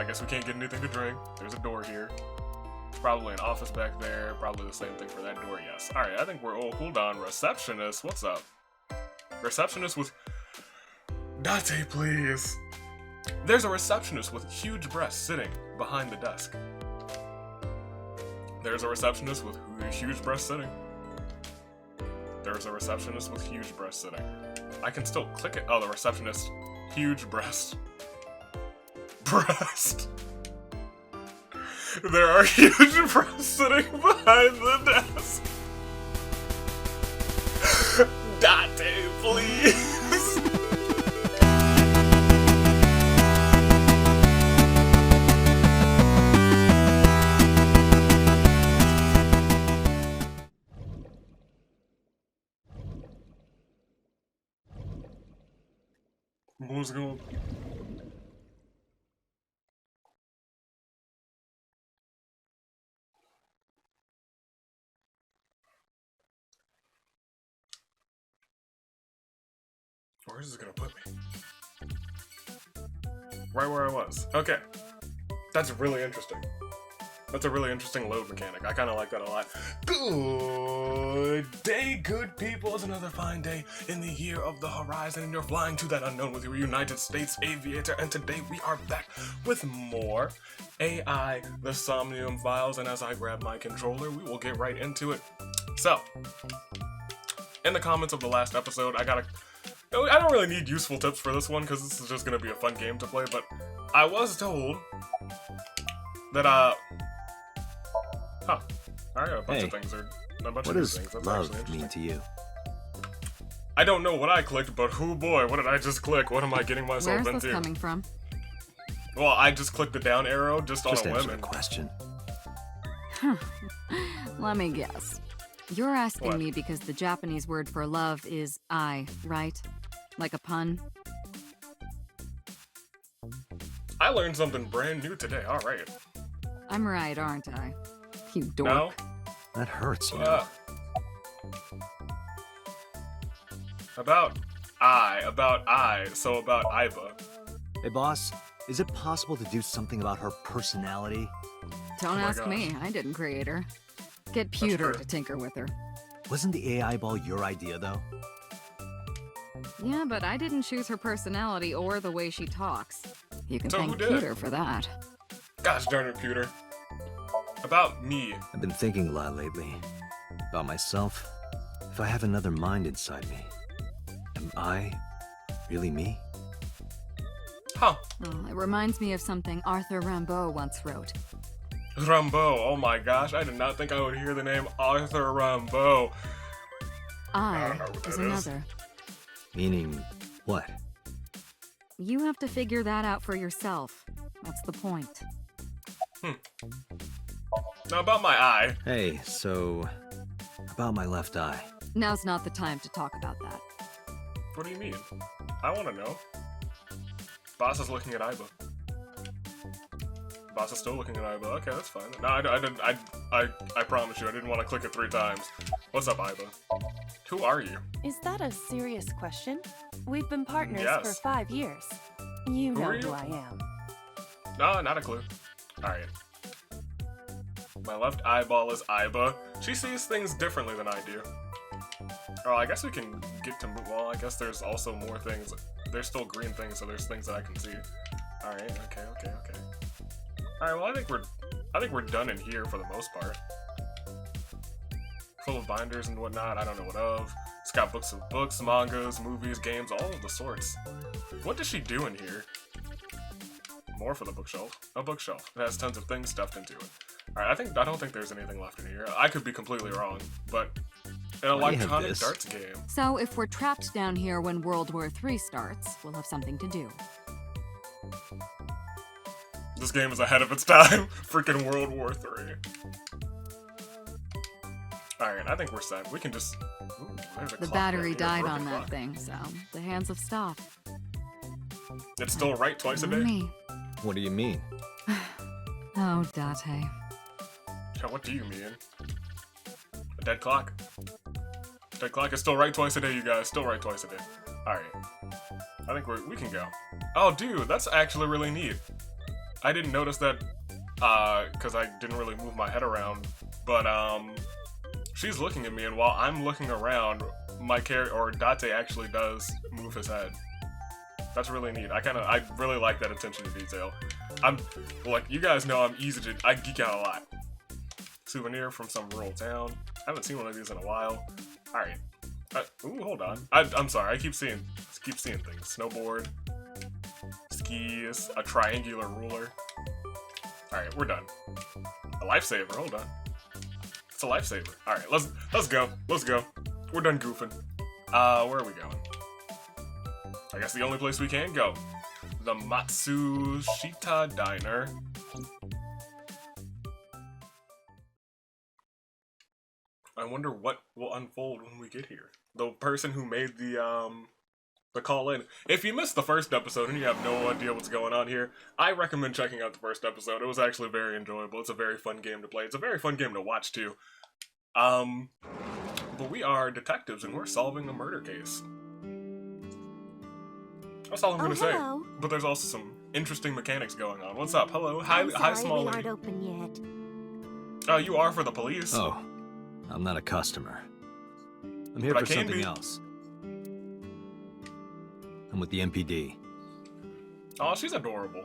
I guess we can't get anything to drink. There's a door here. Probably an office back there. Probably the same thing for that door, yes. Alright, I think we're... Oh, hold on. Receptionist, what's up? Receptionist with... Date, please. There's a receptionist with huge breasts sitting behind the desk. There's a receptionist with huge breasts sitting. There's a receptionist with huge breasts sitting. I can still click it. Oh, the receptionist. Huge breast. Breast. There are huge breasts sitting behind the desk. Date, please. What's going on? Where is this gonna put me? Right where I was. Okay. That's really interesting. That's a really interesting load mechanic. I kind of like that a lot. Good day, good people. It's another fine day in the year of the horizon, and you're flying to that unknown with your United States Aviator, and today we are back with more AI, the Somnium files, and as I grab my controller, we will get right into it. So, in the comments of the last episode, I don't really need useful tips for this one, because this is just going to be a fun game to play, but I was told that, alright, a bunch of things are... A bunch What of does things. That's love mean to you? I don't know what I clicked, but oh boy, what did I just click? What am I getting myself into? Where's this coming from? Well, I just clicked the down arrow just on Just a answer whim. the And... question. Let me guess. You're asking What? me because the Japanese word for love is I, right? Like a pun? I learned something brand new today. Alright. I'm right, aren't I? You dork. No? That hurts, you know. About I, so about Iba. Hey, boss, is it possible to do something about her personality? Don't Oh my ask gosh. me. I didn't create her. Get Pewter true. to tinker with her. Wasn't the AI ball your idea, though? Yeah, but I didn't choose her personality or the way she talks. You can So who thank did? Pewter for that. Gosh darn it, Pewter. About me. I've been thinking a lot lately. About myself. If I have another mind inside me, am I really me? Huh. Oh, it reminds me of something Arthur Rimbaud once wrote. Rimbaud. Oh my gosh, I did not think I would hear the name Arthur Rimbaud. I don't know what is that is. another. Meaning what? You have to figure that out for yourself. That's the point. Now about my eye. Hey, so... about my left eye. Now's not the time to talk about that. What do you mean? I want to know. Boss is looking at Iba. Boss is still looking at Iba. Okay, that's fine. No, I promise you, I didn't want to click it 3 times. What's up, Iba? Who are you? Is that a serious question? We've been partners Yes. for 5 years. You Who know are you? who I am. No, not a clue. Alright. My left eyeball is Iba. She sees things differently than I do. Oh, I guess we can get to move. Well, I guess there's also more things. There's still green things, so there's things that I can see. Alright, okay. Alright, well, I think we're done in here for the most part. Full of binders and whatnot, I don't know what of. It's got books, mangas, movies, games, all of the sorts. What does she do in here? More for the bookshelf. A bookshelf. It has tons of things stuffed into it. Alright, I don't think there's anything left in here. I could be completely wrong, but an Why do you have electronic this? darts game. So if we're trapped down here when World War III starts, we'll have something to do. This game is ahead of its time. Freaking World War III. Alright, I think we're set. We can just... Ooh, there's a The clock battery down here, died broken on that clock. thing, so the hands have stopped. It's still right twice a You and day? me. What do you mean? Oh, Date. Yeah, what do you mean? A dead clock? Dead clock is still right twice a day, you guys. Still right twice a day. Alright. I think we can go. Oh, dude, that's actually really neat. I didn't notice that because I didn't really move my head around, but she's looking at me, and while I'm looking around, my character, or Date, actually does move his head. That's really neat. I really like that attention to detail. Like, you guys know I geek out a lot. Souvenir from some rural town. I haven't seen one of these in a while. Alright. Ooh, hold on. I'm sorry, I keep seeing things. Snowboard, skis, a triangular ruler. Alright, we're done. A lifesaver, hold on. It's a lifesaver. Alright, let's go. Let's go. We're done goofing. Where are we going? I guess the only place we can go. The Matsushita Diner. I wonder what will unfold when we get here. The person who made the call in. If you missed the first episode and you have no idea what's going on here, I recommend checking out the first episode. It was actually very enjoyable. It's a very fun game to play. It's a very fun game to watch too. But we are detectives and we're solving a murder case. That's all I'm gonna say. But there's also some interesting mechanics going on. What's up? Hello. Hi, small lady. We aren't open yet. Oh, you are for the police? Oh, I'm not a customer. I'm here for something else. I'm with the MPD. Oh, she's adorable.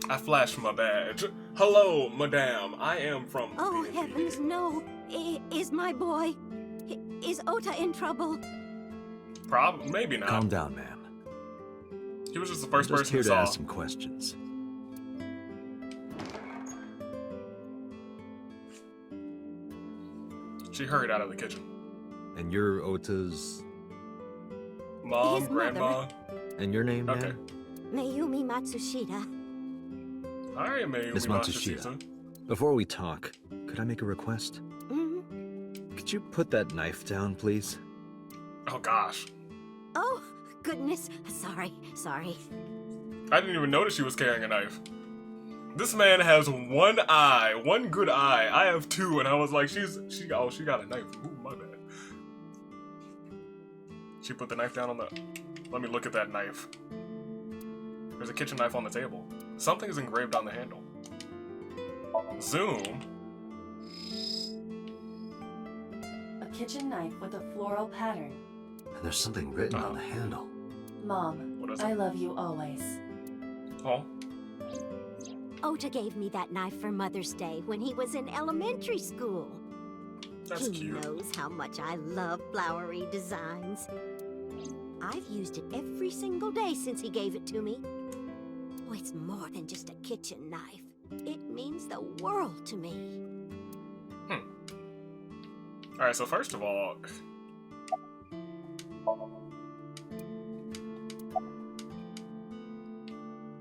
I flashed my badge. Hello, madame. I am from Oh, the MPD. heavens, no. Is my boy... Is Ota in trouble? Maybe not. Calm down, ma'am. He was just the first I'm person here who to saw. ask some questions. She hurried out of the kitchen. And you're Ota's... Mom, His grandma. mother. And your name, Okay. ma'am? Mayumi Matsushita. I am Miss Matsushita. Before we talk, could I make a request? Mm-hmm. Could you put that knife down, please? Oh gosh. Oh, goodness. Sorry. I didn't even notice she was carrying a knife. This man has one eye, one good eye. I have two, and I was like, she got a knife. Ooh, my bad. She put the knife down on the... Let me look at that knife. There's a kitchen knife on the table. Something is engraved on the handle. Zoom. A kitchen knife with a floral pattern. And there's something written on the handle. Mom, What is it? I love you always. Oh. Ota gave me that knife for Mother's Day when he was in elementary school. That's He cute. knows how much I love flowery designs. I've used it every single day since he gave it to me. Oh, it's more than just a kitchen knife. It means the world to me. Alright, so first of all...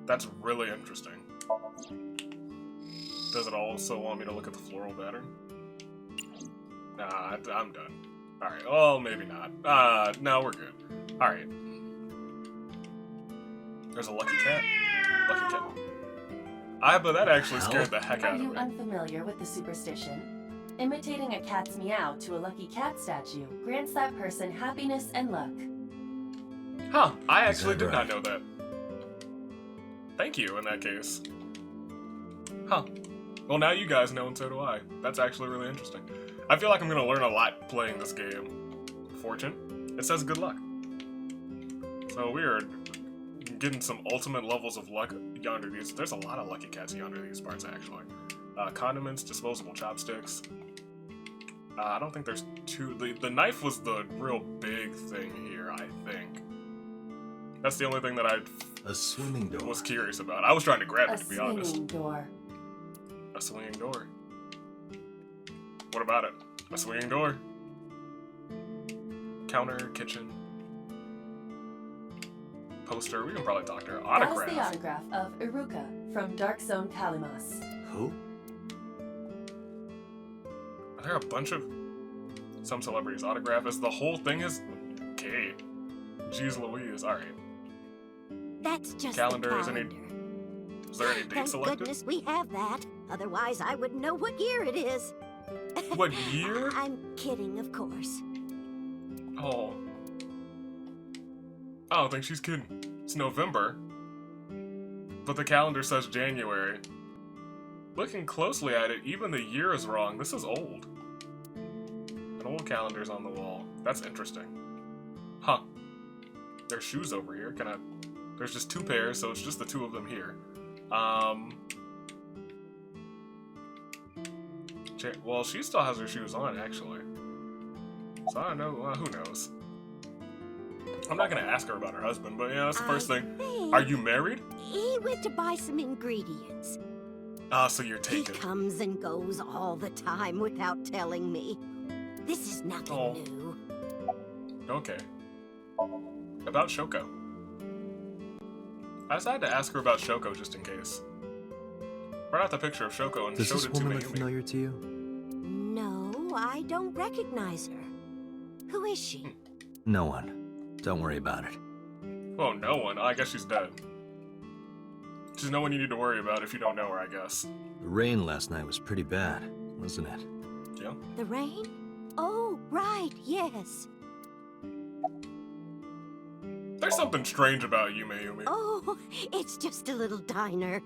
That's really interesting. Does it also want me to look at the floral pattern? Nah, I'm done. Alright, well, maybe not. No, we're good. Alright. There's a lucky cat. Lucky cat. But that actually scared the heck out Are of you me. unfamiliar with the superstition? Imitating a cat's meow to a lucky cat statue grants that person happiness and luck. Huh, I actually Is did that not right? know that. Thank you, in that case. Huh. Well, now you guys know, and so do I. That's actually really interesting. I feel like I'm gonna learn a lot playing this game. Fortune. It says good luck. So we're getting some ultimate levels of luck yonder these. There's a lot of lucky cats yonder these parts, actually. Condiments, disposable chopsticks. I don't think there's two... The knife was the real big thing here, I think. That's the only thing that I A swimming door. was curious about. I was trying to grab A it, to be honest. swinging door. A swinging door. What about it? A swinging door. Counter, kitchen. Poster. We can probably talk to her. That is Autograph. the autograph of Iruka from Dark Zone Kalimas. Who? Are there a bunch of some celebrities' autograph? Is the whole thing is... Okay. Jeez Louise. Alright. That's just Calendar, the is any- calendar. Is there any date Thank selected? goodness we have that. Otherwise, I wouldn't know what year it is. What year? I'm kidding, of course. Oh. I don't think she's kidding. It's November. but the calendar says January. Looking closely at it, even the year is wrong. This is old. An old calendar's on the wall. That's interesting. Huh. There's shoes over here. Can I... There's just 2 pairs, so it's just the 2 of them here. Well, she still has her shoes on, actually. So I don't know. Well, who knows? I'm not gonna ask her about her husband, but yeah, that's the first thing. Are you married? He went to buy some ingredients. Ah, so you're He taken. comes and goes all the time without telling me. This is nothing Oh. new. Okay. About Shoko. I decided to ask her about Shoko just in case. Brought out the picture of Shoko and Does showed this it to woman look Mayumi. familiar to you? No, I don't recognize her. Who is she? No one. Don't worry about it. Well, no one. I guess she's dead. She's no one you need to worry about if you don't know her, I guess. The rain last night was pretty bad, wasn't it? Yeah? The rain? Oh, right, yes. There's something strange about you, Mayumi. Oh, it's just a little diner.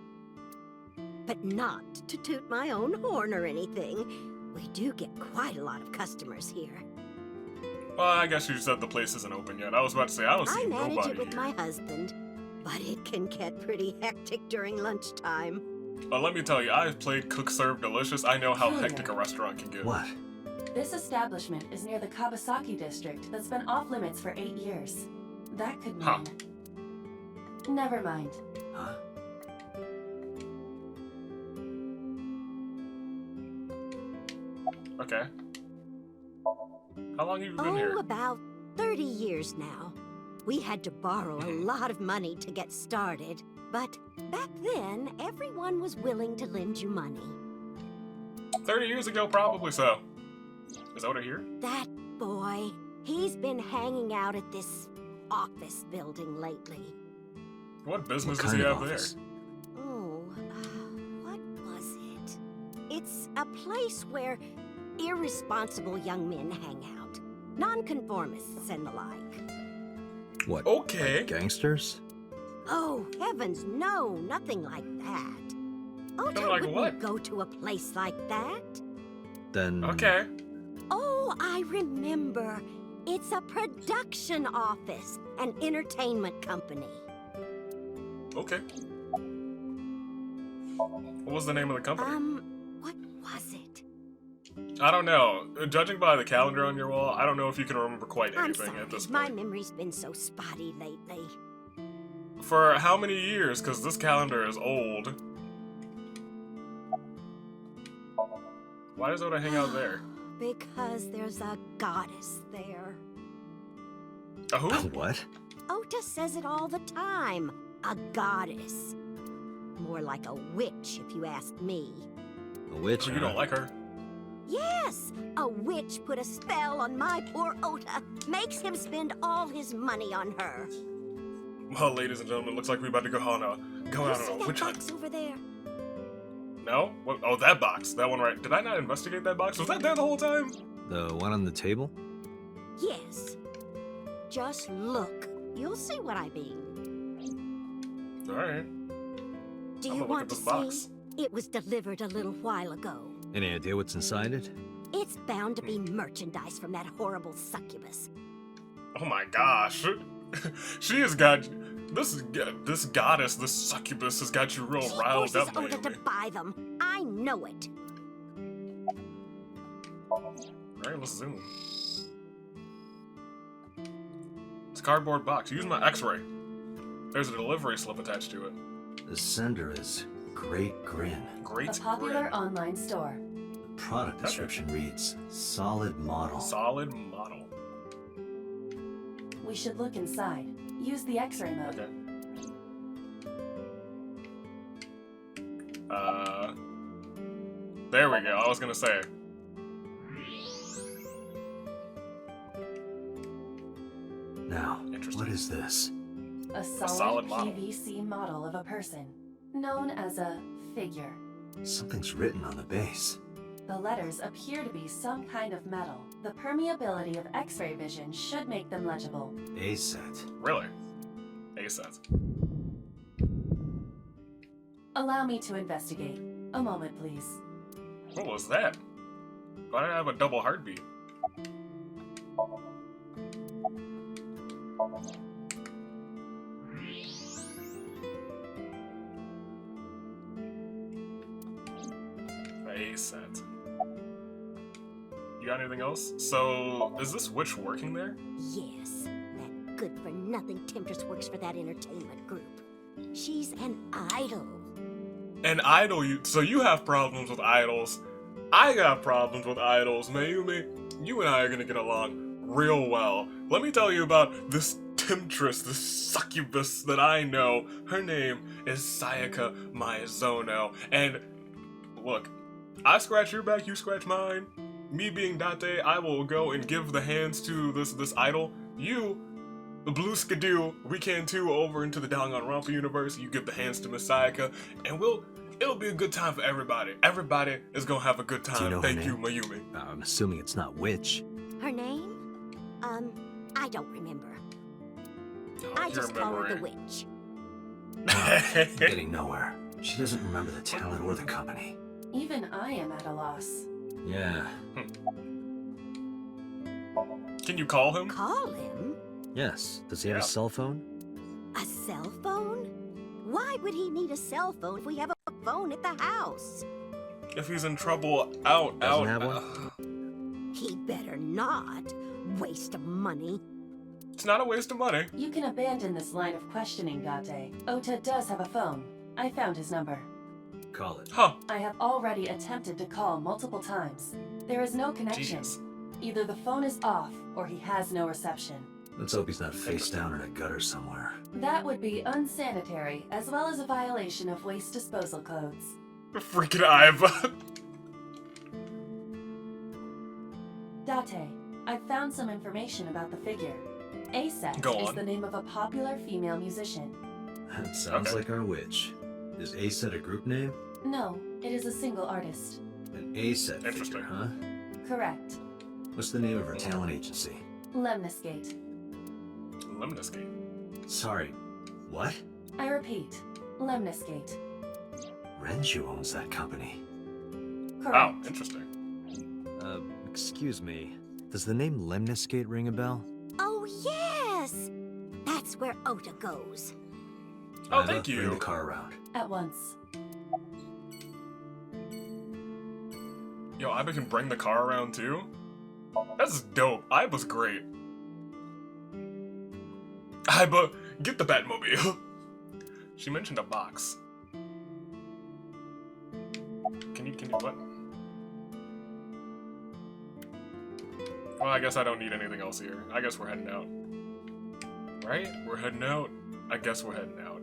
But not to toot my own horn or anything. We do get quite a lot of customers here. Well, I guess you said the place isn't open yet. I was about to say, I don't I see manage nobody it with here. my husband, but it can get pretty hectic during lunchtime. But let me tell you, I've played Cook Serve Delicious. I know how hectic a restaurant can get. What? This establishment is near the Kawasaki district that's been off limits for 8 years. That could mean... Huh. Never mind. Huh? Okay. How long have you been here? Oh, about 30 years now. We had to borrow a lot of money to get started, but back then, everyone was willing to lend you money. 30 years ago, probably so. Is Oda here? That boy, he's been hanging out at this office building lately. What business What does kind he of have office? there? Oh, what was it? It's a place where irresponsible young men hang out. Nonconformists and the like. What? Okay. Like gangsters? Oh, heavens, no, nothing like that. Ota like wouldn't what? go to a place like that. Then... Okay. Oh, I remember. It's a production office, an entertainment company. Okay. What was the name of the company? What was it? I don't know. Judging by the calendar on your wall, I don't know if you can remember quite I'm anything sorry, at this my point. memory's been so spotty lately. For how many years? Because this calendar is old. Why does Oda hang out there? Because there's a goddess there. A who? What? Ota says it all the time. A goddess. More like a witch, if you ask me. A witch, So you don't like her? Yes, a witch put a spell on my poor Ota. Makes him spend all his money on her. Well, ladies and gentlemen, looks like we're about to go on a You see that witch hunt. box over there? No? What? Oh, that box. That one right. Did I not investigate that box? Was that there the whole time? The one on the table? Yes. Just look. You'll see what I mean. Alright. Do I'm you gonna look want at to this see? box. It was delivered a little while ago. Any idea what's inside it? It's bound to be merchandise from that horrible succubus. Oh my gosh. She has got... This goddess, this succubus has got you real She riled forces up, Ota to Naomi. buy them. I know it. Alright, let's zoom. It's a cardboard box. Use my x-ray. There's a delivery slip attached to it. The sender is Great Grin. Great A popular grin. online store. The product description reads, solid model. Solid model. We should look inside. Use the X-ray mode. Okay. There we go. I was gonna say. Now, Interesting. what is this? A solid solid model. PVC model of a person, known as a figure. Something's written on the base. The letters appear to be some kind of metal. The permeability of X-ray vision should make them legible. A set. Really? A set. Allow me to investigate. A moment, please. What was that? Why did I have a double heartbeat? A set. You got anything else? So, is this witch working there? Yes, that good-for-nothing temptress works for that entertainment group. She's an idol. An idol, so you have problems with idols. I got problems with idols. Mayumi, you and I are gonna get along real well. Let me tell you about this temptress, this succubus that I know. Her name is Sayaka Maizono. And look, I scratch your back, you scratch mine. Me being Date, I will go and give the hands to this idol. You, the Blue Skidoo, we can too over into the Danganronpa universe. You give the hands to Miss Sayaka, and it'll be a good time for everybody. Everybody is gonna have a good time. Do you know her Thank you, name? Mayumi. I'm assuming it's not witch. Her name? I don't remember. Oh, I you're just call her the remembering. witch. I'm getting nowhere. She doesn't remember the talent or the company. Even I am at a loss. Yeah. Can you call him? Call him? Yes. Does he have Yeah. a cell phone? A cell phone? Why would he need a cell phone if we have a phone at the house? If he's in trouble, out. Doesn't have one? He better not. Waste of money. It's not a waste of money. You can abandon this line of questioning, Date. Ota does have a phone. I found his number. Call it. Huh. I have already attempted to call multiple times. There is no connection. Jeez. Either the phone is off, or he has no reception. Let's hope he's not face down in a gutter somewhere. That would be unsanitary, as well as a violation of waste disposal codes. Freaking Iva. Date, I've found some information about the figure. Aset Go is on. the name of a popular female musician. That sounds Okay. like our witch. Is A-Set a group name? No, it is a single artist. An A-Set Interesting. figure, huh? Correct. What's the name of her talent agency? Lemniscate. Lemniscate. Sorry, what? I repeat, Lemniscate. Renju owns that company. Correct. Oh, interesting. Excuse me. Does the name Lemniscate ring a bell? Oh, yes! That's where Ota goes. Oh, Iva, thank you. Bring the car around. At once. Yo, Iba can bring the car around too? That's dope. Iba's great. Iba, get the Batmobile. She mentioned a box. Can you what? Well, I guess I don't need anything else here. I guess we're heading out. Right? We're heading out. I guess we're heading out.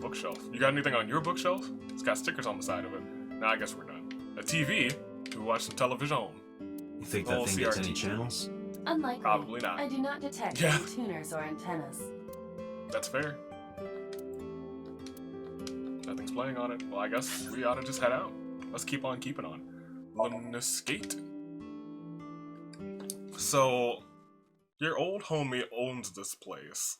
Bookshelf. You got anything on your bookshelf? It's got stickers on the side of it. Nah, I guess we're done. A TV to watch some television. You think Oh, that thing gets CRT. any channels? Unlikely. Probably not. I do not detect Yeah. any tuners or antennas. That's fair. Nothing's playing on it. Well, I guess we ought to just head out. Let's keep on keeping on. Lemniscate. So, your old homie owns this place.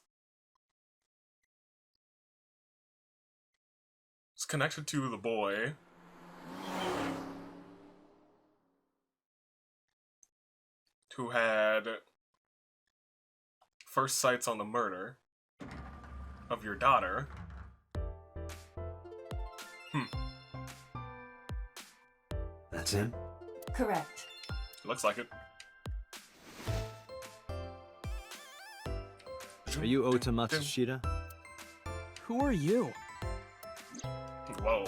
It's connected to the boy. Who had first sights on the murder of your daughter. That's him? Correct. Looks like it. Are you Ota Matsushita? Who are you? Whoa.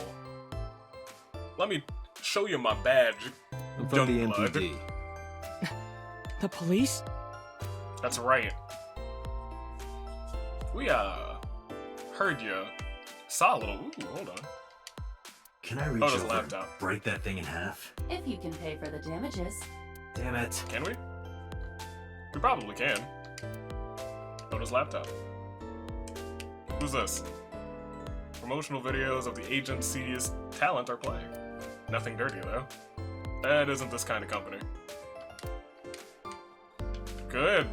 Let me show you my badge. I'm from the Young blood. MPD. The police? That's right. We, heard you. Saw a little. Ooh, hold on. Can I reach Oh, there's a over and laptop. break that thing in half? If you can pay for the damages. Damn it. Can we? We probably can. Oda's laptop. Who's this? Promotional videos of the agency's talent are playing. Nothing dirty, though. That isn't this kind of company. Good.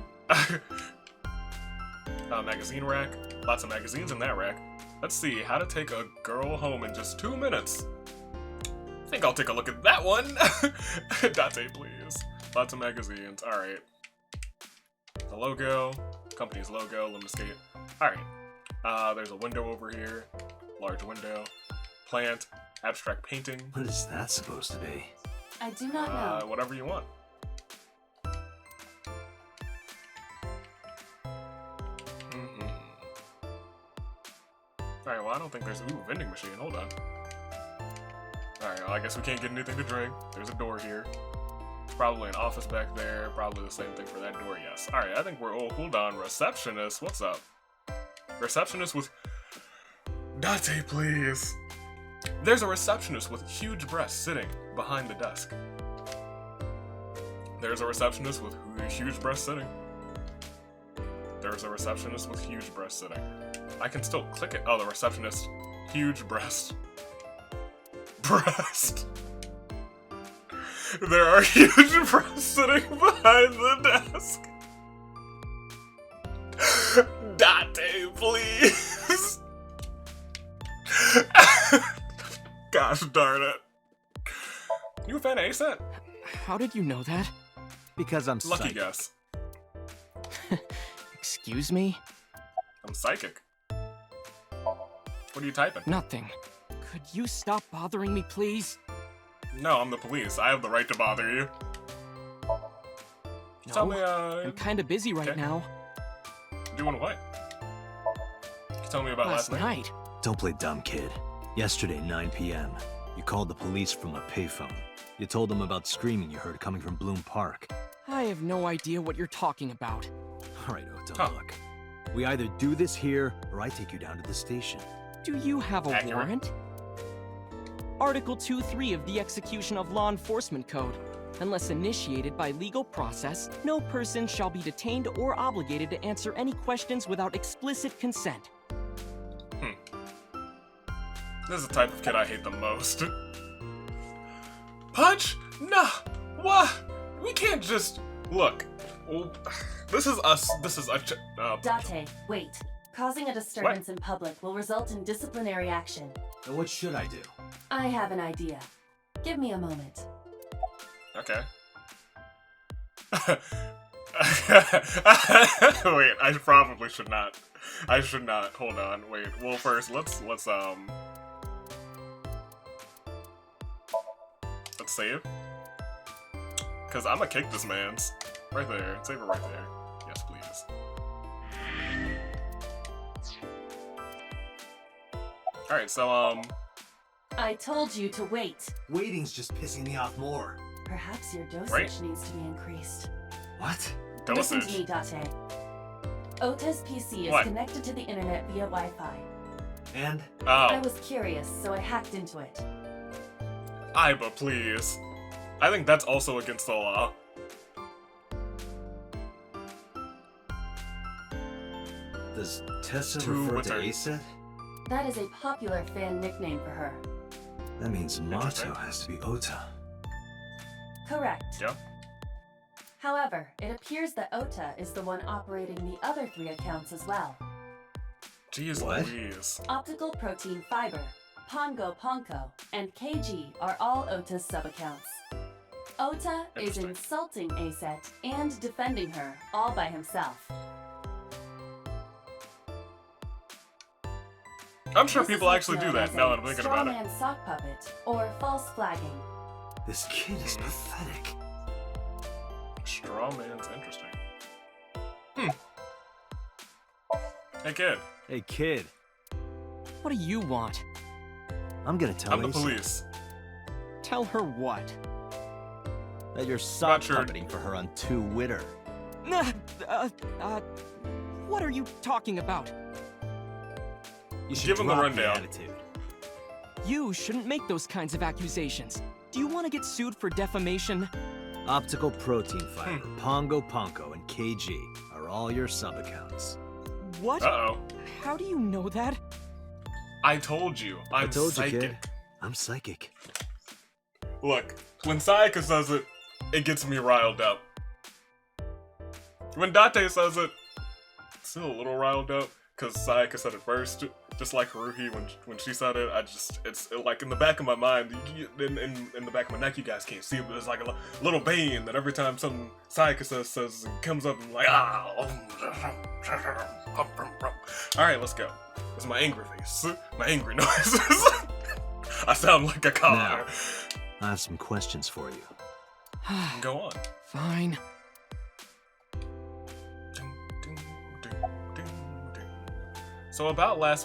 Magazine rack. Lots of magazines in that rack. Let's see, how to take a girl home in just 2 minutes. I think I'll take a look at that one. Date, please. Lots of magazines. Alright. The logo. Company's logo. Limescape. Alright. There's a window over here. Large window. Plant. Abstract painting. What is that supposed to be? I do not know. Whatever you want. Alright, well, I don't think there's... Ooh, vending machine. Hold on. Alright, well, I guess we can't get anything to drink. There's a door here. Probably an office back there. Probably the same thing for that door, yes. Alright, I think we're... Oh, hold on. Receptionist. What's up? Receptionist with... Date, please. There's a receptionist with huge breasts sitting behind the desk. There's a receptionist with huge breasts sitting. There's a receptionist with huge breasts sitting. I can still click it. Oh, the receptionist. Huge breast. Breast. There are huge breasts sitting behind the desk. Date, please. Gosh darn it. You a fan of ASAT? How did you know that? Because I'm Lucky psychic. guess. Excuse me? I'm psychic. What are you typing? Nothing. Could you stop bothering me, please? No, I'm the police. I have the right to bother you. No, Tell me, I'm kinda busy right okay. now. Doing what? Tell me about last night. Don't play dumb, kid. Yesterday, 9 p.m., you called the police from a payphone. You told them about screaming you heard coming from Bloom Park. I have no idea what you're talking about. All right, Ota, look. We either do this here, or I take you down to the station. Do you have a Accurate. warrant? Article 2.3 of the Execution of Law Enforcement Code. Unless initiated by legal process, no person shall be detained or obligated to answer any questions without explicit consent. This is the type of kid I hate the most. Punch? Nah. What? We can't just... Look. This is us. This is a... Date, wait. Causing a disturbance in public will result in disciplinary action. And what should I do? I have an idea. Give me a moment. Okay. Wait, I probably should not. I should not. Hold on. Wait. Well, first, let's save. Cause I'ma kick this man's. Right there. Save it right there. Yes, please. Alright, so I told you to wait. Waiting's just pissing me off more. Perhaps your dosage Right. needs to be increased. What? Listen to dosage. me, Date. Ota's PC is What? connected to the internet via Wi-Fi. And? I Oh, was curious, so I hacked into it. Iba, please. I think that's also against the law. Does Tessa To refer what's to her- Asa? That is a popular fan nickname for her. That means Interesting. Mato has to be Ota. Correct. Yeah. However, it appears that Ota is the one operating the other 3 accounts as well. Jeez What? Louise. Optical Protein Fiber, Pongo Ponko, and KG are all Ota's sub-accounts. Ota is Interesting. insulting Aset and defending her all by himself. I'm sure This is people what's actually do known that as now a that I'm thinking about it. strawman sock puppet or false flagging. This kid is pathetic. Straw man's interesting. Hey kid, Hey, kid. What do you want? I'm gonna tell I'm the Asa police. Tell her what? that you're sock your- puppeting for her on Twitter. What are you talking about? You should Give him the drop rundown. attitude. You shouldn't make those kinds of accusations. Do you want to get sued for defamation? Optical Protein Fiber, Pongo Ponko, and KG are all your sub-accounts. What? Uh-oh. How do you know that? I told you. I'm I told psychic. you, kid. I'm psychic. Look, when Sayaka says it, it gets me riled up. When Date says it, still a little riled up. because Sayaka said it first, just like Haruhi when she said it. It's like in the back of my mind, in the back of my neck, you guys can't see it, but there's like a little vein that every time something Sayaka says it comes up and like, ah. Alright, let's go. This is my angry face. My angry noises. I sound like a car. Now, I have some questions for you. Go on. Fine. So about when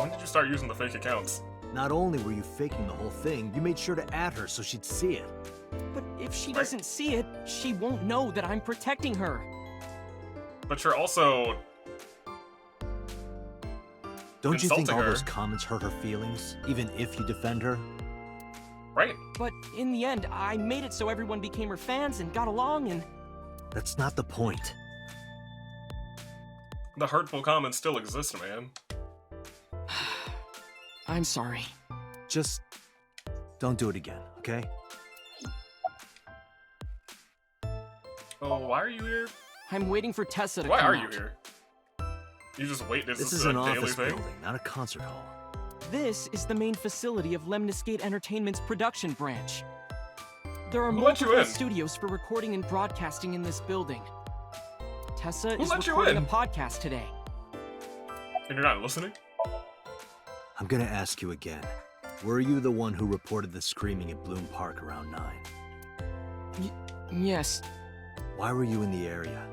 did you start using the fake accounts? Not only were you faking the whole thing, you made sure to add her so she'd see it. But if she doesn't see it, she won't know that I'm protecting her. But you're also... Don't you think insulting all her. those comments hurt her feelings, even if you defend her? Right. But in the end, I made it so everyone became her fans and got along and... That's not the point. The hurtful comments still exist, man. I'm sorry. Just don't do it again, okay? Oh, why are you here? I'm waiting for Tessa to Why come are you out. here? You just wait. This This is a an daily office thing? building, not a concert hall. This is the main facility of Lemniscate Entertainment's production branch. There are Who let you multiple in? studios for recording and broadcasting in this building. Tessa Who is let you recording a in? podcast today. And you're not listening? I'm gonna ask you again. Were you the one who reported the screaming at Bloom Park around 9? Yes, Why were you in the area?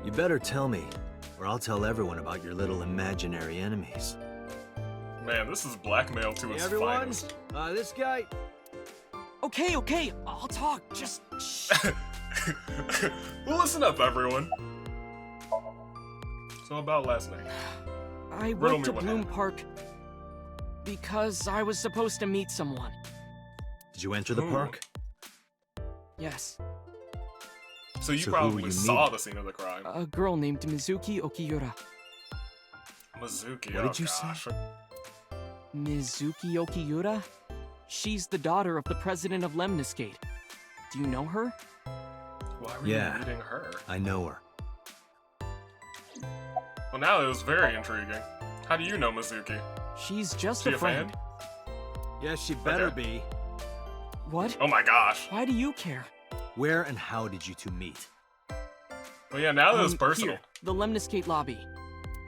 You better tell me, or I'll tell everyone about your little imaginary enemies. Man, this is blackmail to its finest. This guy... Okay, I'll talk, just shh. Well, listen up, everyone. So about last night. I Riddle went me to what Bloom happened. Park because I was supposed to meet someone. Did you enter the Who? park? Yes, So you So who were probably you saw meeting? the scene of the crime. a girl named Mizuki Okiura. Mizuki, What oh did you say? gosh. Mizuki Okiura? She's the daughter of the president of Lemniscate. Do you know her? Why were Yeah. you meeting her? I know her. Well, now it was very intriguing. How do you know Mizuki? She's just She a a friend. fan? Yes, she better Okay. be. What? Oh my gosh. Why do you care? Where and how did you two meet? Well, yeah, now that it's personal. Here, the Lemniscate lobby.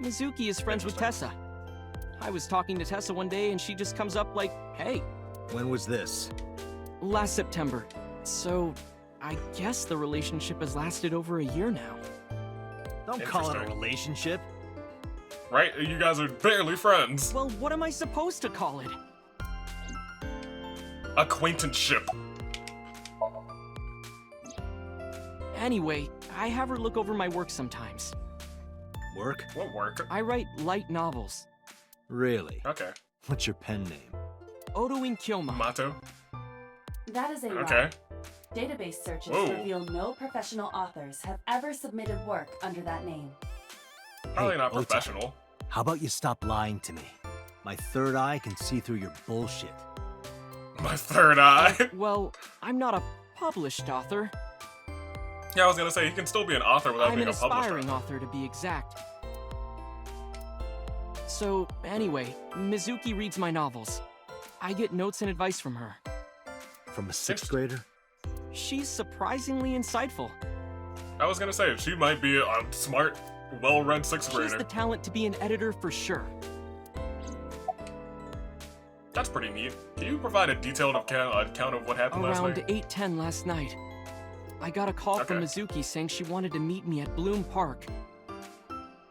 Mizuki is friends with Interesting. Tessa. I was talking to Tessa one day and she just comes up like, hey, When was this? last September. So, I guess the relationship has lasted over a year now. Don't call it a Interesting. relationship. Right? You guys are barely friends. Well, what am I supposed to call it? Acquaintanceship. Anyway, I have her look over my work sometimes. Work? What work? I write light novels. Really? Okay. What's your pen name? Odoin Kyoma. Mato? That is a lie. Okay. Database searches Whoa. reveal no professional authors have ever submitted work under that name. Probably Hey, not Ota. professional. How about you stop lying to me? My third eye can see through your bullshit. My third eye. Well, I'm not a published author. Yeah, I was gonna say, he can still be an author without I'm being an a publisher. aspiring author, to be exact. So, anyway, Mizuki reads my novels. I get notes and advice from her. From a sixth grader? She's surprisingly insightful. I was gonna say, she might be a smart, well-read sixth She has grader. the talent to be an editor for sure. That's pretty neat. Can you provide a detailed account of what happened last Around night? 8:10 last night, I got a call from Okay. Mizuki saying she wanted to meet me at Bloom Park.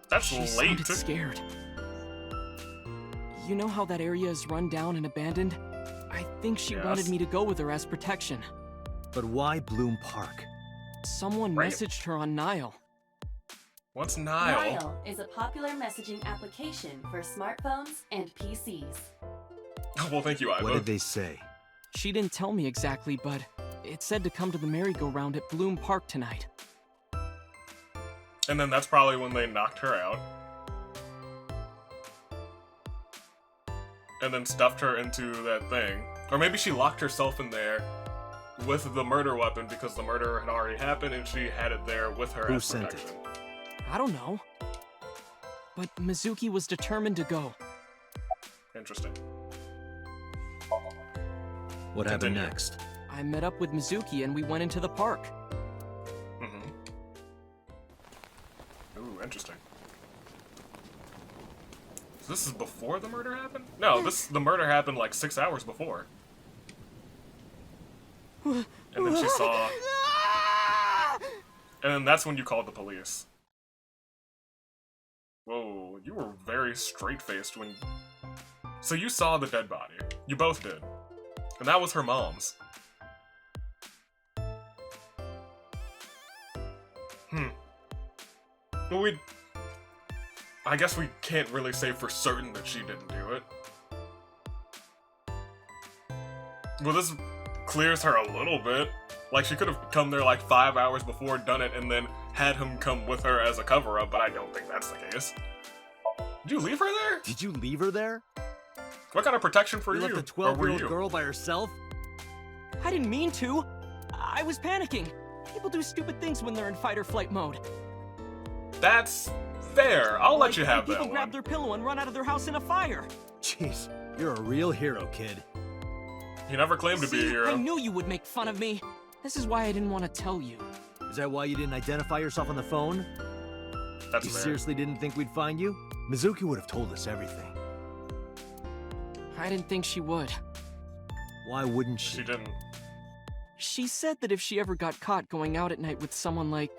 That's She late. sounded scared. You know how that area is run down and abandoned? I think she Yes. wanted me to go with her as protection. But why Bloom Park? Someone Right. messaged her on Nile. What's Nile? Nile is a popular messaging application for smartphones and PCs. Well, thank you, Iva. What did they say? She didn't tell me exactly, but it said to come to the merry-go-round at Bloom Park tonight. And then that's probably when they knocked her out. And then stuffed her into that thing. Or maybe she locked herself in there with the murder weapon because the murder had already happened and she had it there with her Who as sent protection. I don't know. But Mizuki was determined to go. Interesting. What happened Continue. next? I met up with Mizuki and we went into the park. Mm-hmm. Ooh, interesting. So this is before the murder happened? No, the murder happened like 6 hours before. And then she saw... And then that's when you called the police. Whoa, you were very straight-faced when... So you saw the dead body. You both did. And that was her mom's. Well, I guess we can't really say for certain that she didn't do it. Well, this clears her a little bit. Like, she could have come there like 5 hours before, done it, and then had him come with her as a cover-up, but I don't think that's the case. Did you leave her there? Did you leave her there? What kind of protection for You you? left a or were 12-year-old you? girl by herself? I didn't mean to. I was panicking. People do stupid things when they're in fight or flight mode. That's fair. I'll let Like you when have that people one. grab their pillow and run out of their house in a fire. Jeez, you're a real hero, kid. You never claimed to be a See, hero. I knew you would make fun of me. This is why I didn't want to tell you. Is that why you didn't identify yourself on the phone? That's You fair. seriously didn't think we'd find you? Mizuki would have told us everything. I didn't think she would. Why wouldn't she? She didn't. She said that if she ever got caught going out at night with someone like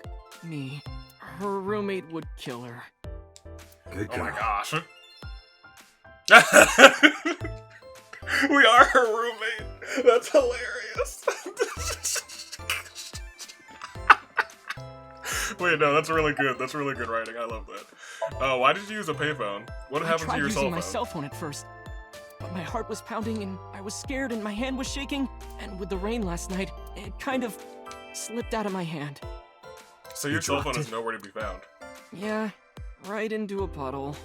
me, her roommate would kill her. Good Oh girl. my gosh. We are her roommate. That's hilarious. Wait, no, that's really good. That's really good writing. I love that. Why did you use a payphone? What I happened to tried your using cell my phone? cell phone at first, but my heart was pounding and I was scared and my hand was shaking, and with the rain last night, it kind of slipped out of my hand. So your You cell phone dropped is it? nowhere to be found. Yeah, right into a puddle.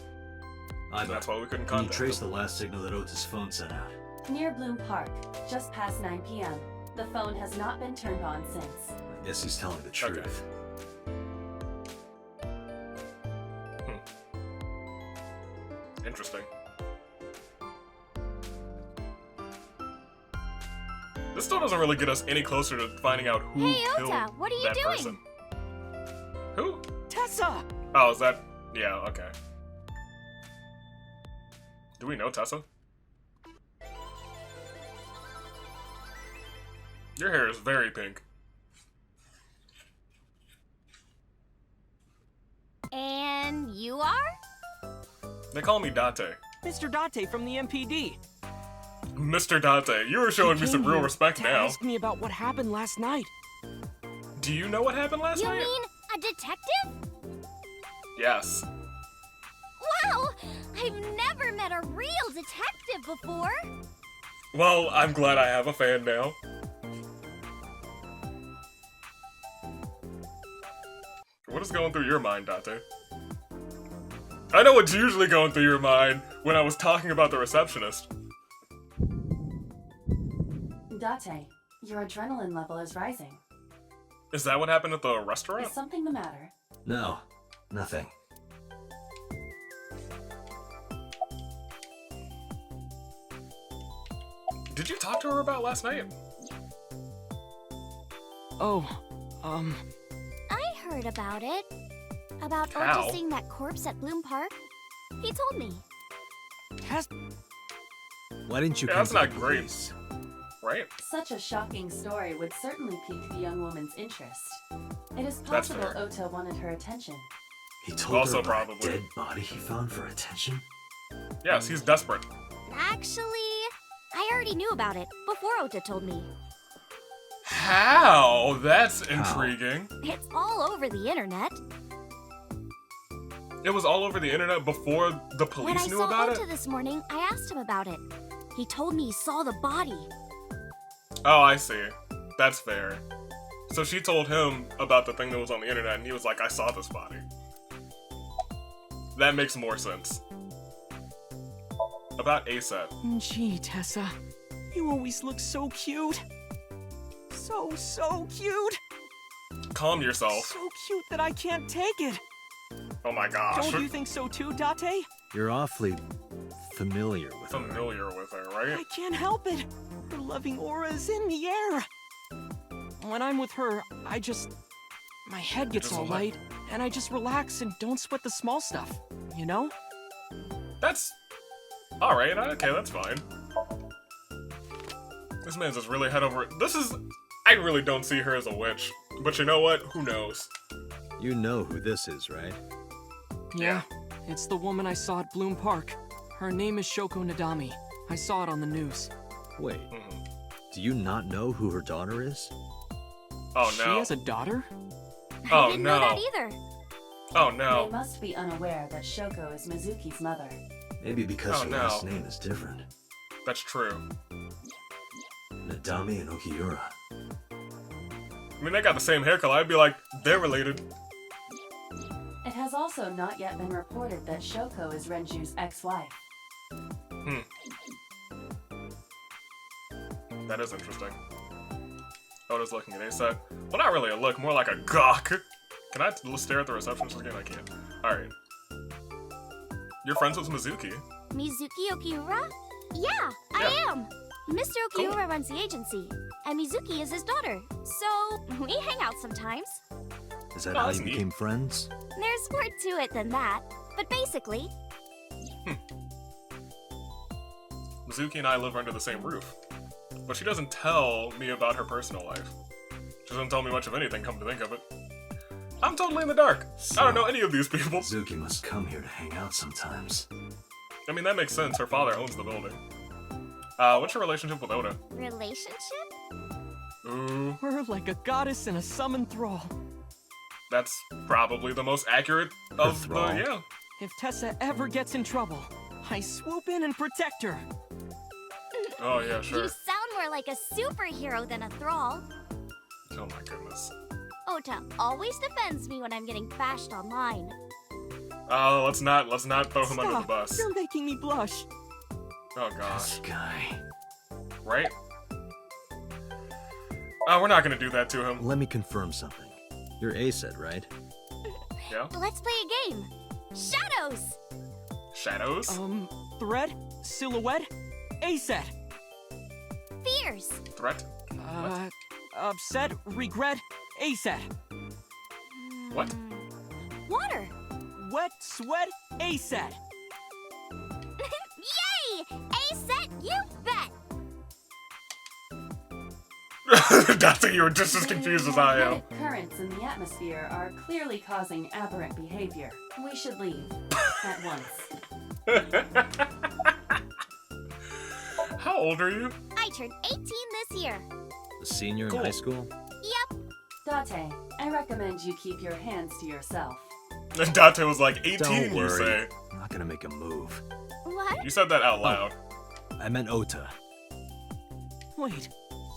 That's why we couldn't Can you contact trace them. the last signal that Otis' phone sent out? Near Bloom Park, just past 9 p.m. The phone has not been turned on since. I guess he's telling the Okay. truth. Interesting. This still doesn't really get us any closer to finding out who Hey, killed Ota, what are you that doing? person. Who? Tessa! Oh, is that... Yeah, okay. Do we know Tessa? Your hair is very pink. And you are? They call me Date. Mr. Date from the MPD. Mr. Date, you were showing He me some came real here respect to now. ask me about what happened last night. Do you know what happened last You night? mean a detective? Yes. Wow! I've never met a real detective before. Well, I'm glad I have a fan now. What is going through your mind, Date? I know what's usually going through your mind when I was talking about the receptionist. Date, your adrenaline level is rising. Is that what happened at the restaurant? Is something the matter? No, nothing. Did you talk to her about last night? Oh, I heard about it. About How? Otis seeing that corpse at Bloom Park. He told me. Tess. Why didn't you Yeah, come that's to not the great. police? Right? Such a shocking story would certainly pique the young woman's interest. It is That's possible fair. Ota wanted her attention. He told Also her about probably. a dead body he found for attention? Yes, he's desperate. Actually, I already knew about it before Ota told me. How? That's How? intriguing. It's all over the internet. It was all over the internet before the When I police knew saw about Ota it? this morning, I asked him about it. He told me he saw the body. Oh, I see. That's fair. So she told him about the thing that was on the internet, and he was like, I saw this body. That makes more sense. About ASAP. Gee, Tessa. You always look so cute. so cute. Calm yourself. So cute that I can't take it. Oh my gosh. Don't you think so too, Date? You're awfully familiar with her. Familiar with her, right? I can't help it. Her loving aura is in the air. When I'm with her, my head gets all light, and I just relax and don't sweat the small stuff, you know? That's... Alright, okay, that's fine. This man's just really head over... This is... I really don't see her as a witch. But you know what? Who knows? You know who this is, right? Yeah, it's the woman I saw at Bloom Park. Her name is Shoko Nadami. I saw it on the news. Wait, do you not know who her daughter is? Oh She no. has a daughter? Oh I didn't no. know that either. Oh They no. must be unaware that Shoko is Mizuki's mother. Maybe because Oh, her no. last name is different. That's true. Nadami and Okiura. I mean, they got the same hair color. I'd be like, they're related. It has also not yet been reported that Shoko is Renju's ex-wife. That is interesting. Oda's looking at A-set. Well, not really a look, more like a gawk. Can I stare at the receptionist again? I can't. Alright. You're friends with Mizuki. Mizuki Okiura? Yeah, I am. Mr. Cool. Okiura runs the agency, and Mizuki is his daughter. So, we hang out sometimes. Is that Oh, how that's you neat. became friends? There's more to it than that, but basically, Mizuki and I live under the same roof. But she doesn't tell me about her personal life. She doesn't tell me much of anything, come to think of it. I'm totally in the dark. I don't know any of these people. Mizuki must come here to hang out sometimes. I mean, that makes sense. Her father owns the building. What's your relationship with Oda? relationship? Ooh, We're like a goddess and a summoned thrall. that's probably the most accurate of the, thrall. yeah. If Tessa ever gets in trouble, I swoop in and protect her. Oh yeah, sure. You sound more like a superhero than a thrall. Oh my goodness. Ota always defends me when I'm getting bashed online. Oh, let's not throw him under the Stop, bus. you're making me blush. Oh gosh. This guy. Right? We're not gonna do that to him. Let me confirm something. You're A-set, right? Yeah? Let's play a game. Shadows! Shadows? Thread? Silhouette? A-set. Fears! Threat? Upset? Regret? A-set. What? Water! Wet? Sweat? A-set. Yay! A-set, you bet! Dante, you were just as confused as I am. Magnetic currents in the atmosphere are clearly causing aberrant behavior. We should leave. At once. How old are you? I turned 18 this year. A senior in Cool. high school? Yep. Date, I recommend you keep your hands to yourself. And Dante was like, 18, Don't you worry. say. I'm not gonna make a move. What? You said that out loud. I meant Ota. Wait,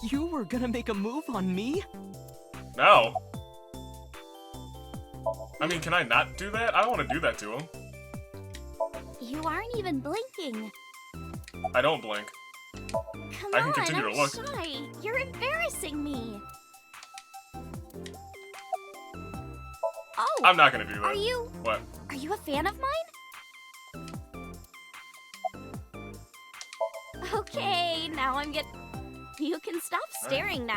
you were gonna make a move on me? No. I mean, can I not do that? I don't want to do that to him. You aren't even blinking. I don't blink. Come I can on, continue I'm to look. shy. You're embarrassing me. Oh, I'm not gonna do that. are you What? a fan of mine? Okay, now I'm get. You can stop staring now.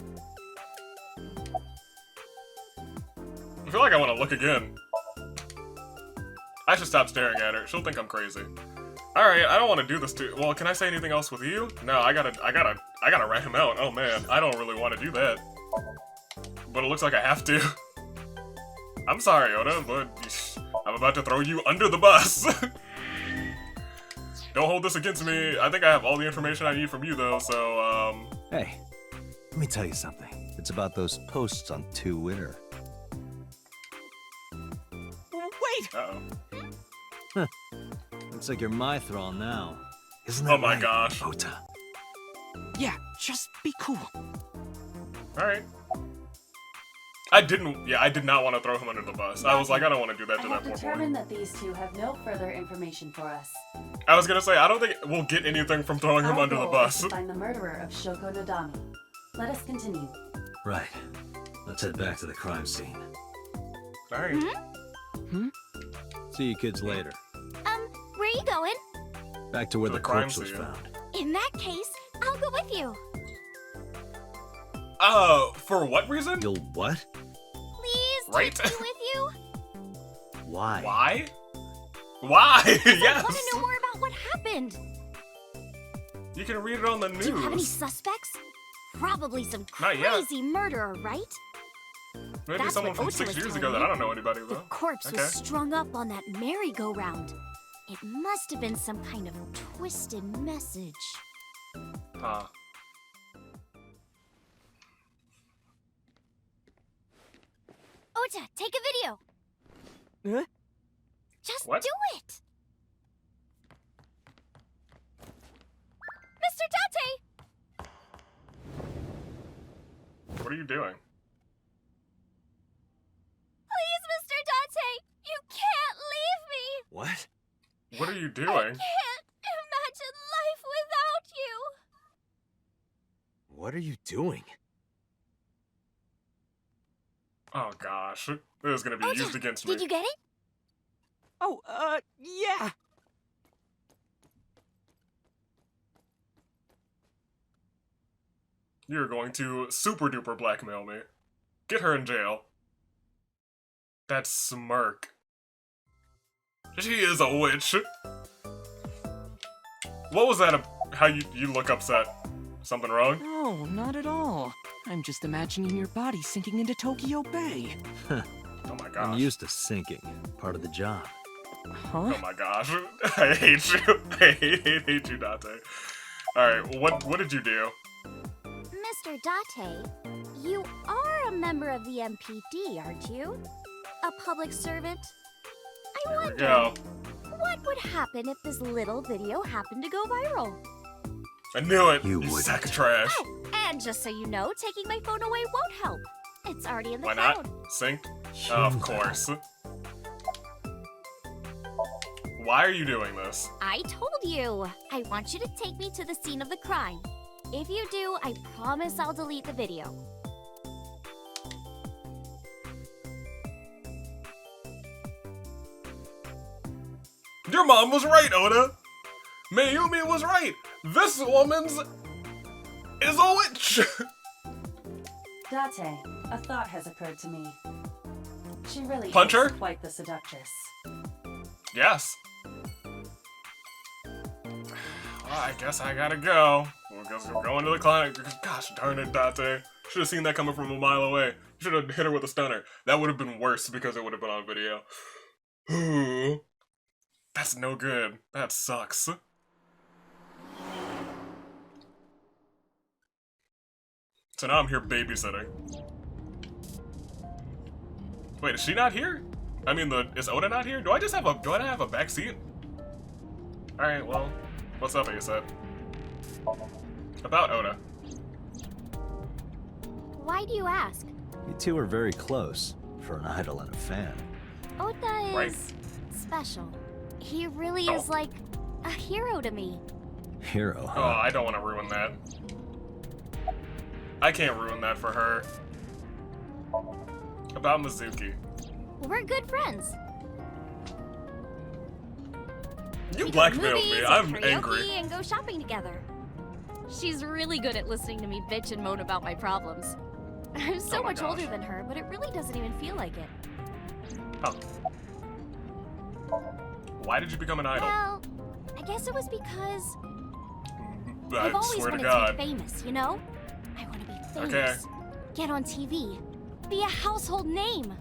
I feel like I want to look again. I should stop staring at her. She'll think I'm crazy. Alright, I don't want to do this to... Well, can I say anything else with you? No, I gotta rat him out. Oh man, I don't really want to do that. But it looks like I have to. I'm sorry, Oda, but I'm about to throw you under the bus. Don't hold this against me. I think I have all the information I need from you, though, so, Hey, let me tell you something. It's about those posts on Twitter. Wait! uh-oh. Looks like you're my thrall now. Isn't that Oh my right, gosh. Ota? Yeah, just be cool. Alright. I did not want to throw him under the bus. I was like, I don't want to do that I to have that poor boy. determined that these two have no further information for us. I was gonna say, I don't think we'll get anything from throwing him Our under the goal bus. is to find the murderer of Shoko Nadami. Let us continue. Right. Let's head back to the crime scene. Alright. See you kids later. Where are you going? Back to where To the the crime corpse was scene. found. In that case, I'll go with you. For what reason? You'll what? Please Right. take me with you. Why? Why? Why? I Yes! want to know more about what happened. You can read it on the Do you have any news. suspects? Probably some Not yet. crazy murderer, right? Maybe That's someone what from Ota 6 was years telling ago that me. I don't know anybody The about. corpse Okay. was strung up on that merry-go-round. It must have been some kind of twisted message. Huh. Ota, take a video. Huh? Just What? do it. Mr. Date! What are you doing? Please, Mr. Date! You can't leave me! What? What are you I doing? can't imagine life without you! What are you doing? Oh gosh. This is gonna be Ota, used against me. did you get it? Oh, yeah. You're going to super duper blackmail me. Get her in jail. That smirk. She is a witch. What was that? How you look upset? Something wrong? No, not at all. I'm just imagining your body sinking into Tokyo Bay. Oh my I'm gosh. used to sinking. Part of the job. Huh? Oh my gosh. I hate you. I hate you, Date. Alright, what did you do? Mr. Date, you are a member of the MPD, aren't you? A public servant? I Here we wonder, go. what would happen if this little video happened to go viral? I knew it. You You wouldn't. sack of trash. Oh, and just so you know, taking my phone away won't help. It's already in the Why cloud. not? Sync? You Of know. course. Why are you doing this? I told you. I want you to take me to the scene of the crime. If you do, I promise I'll delete the video. Your mom was right, Oda. Mayumi was right. This woman's is a witch. Date, a thought has occurred to me. She really Punch is her? quite the seductress. Yes. Well, I guess I gotta go. Well, I guess we're going to the clinic. Gosh darn it, Date. Should have seen that coming from a mile away. Should have hit her with a stunner. That would have been worse because it would have been on video. Ooh. That's no good. That sucks. So now I'm here babysitting. Wait, is she not here? I mean, is Oda not here? Do I not have a back seat? Alright, well, what's up, Asa? About Oda. Why do you ask? You two are very close for an idol and a fan. Ota is Right. special. He really Oh. is like a hero to me. Hero, Oh, huh? I don't want to ruin that. I can't ruin that for her. About Mizuki. We're good friends. You We go to blackmailed movies me. and I'm karaoke angry. and go shopping together. She's really good at listening to me bitch and moan about my problems. I'm so Oh my much gosh. older than her, but it really doesn't even feel like it. Huh. Why did you become an idol? Well, I guess it was because I I've always swear to wanted God. to be famous, you know? I want to be famous. Okay. Get on TV. Be a household name.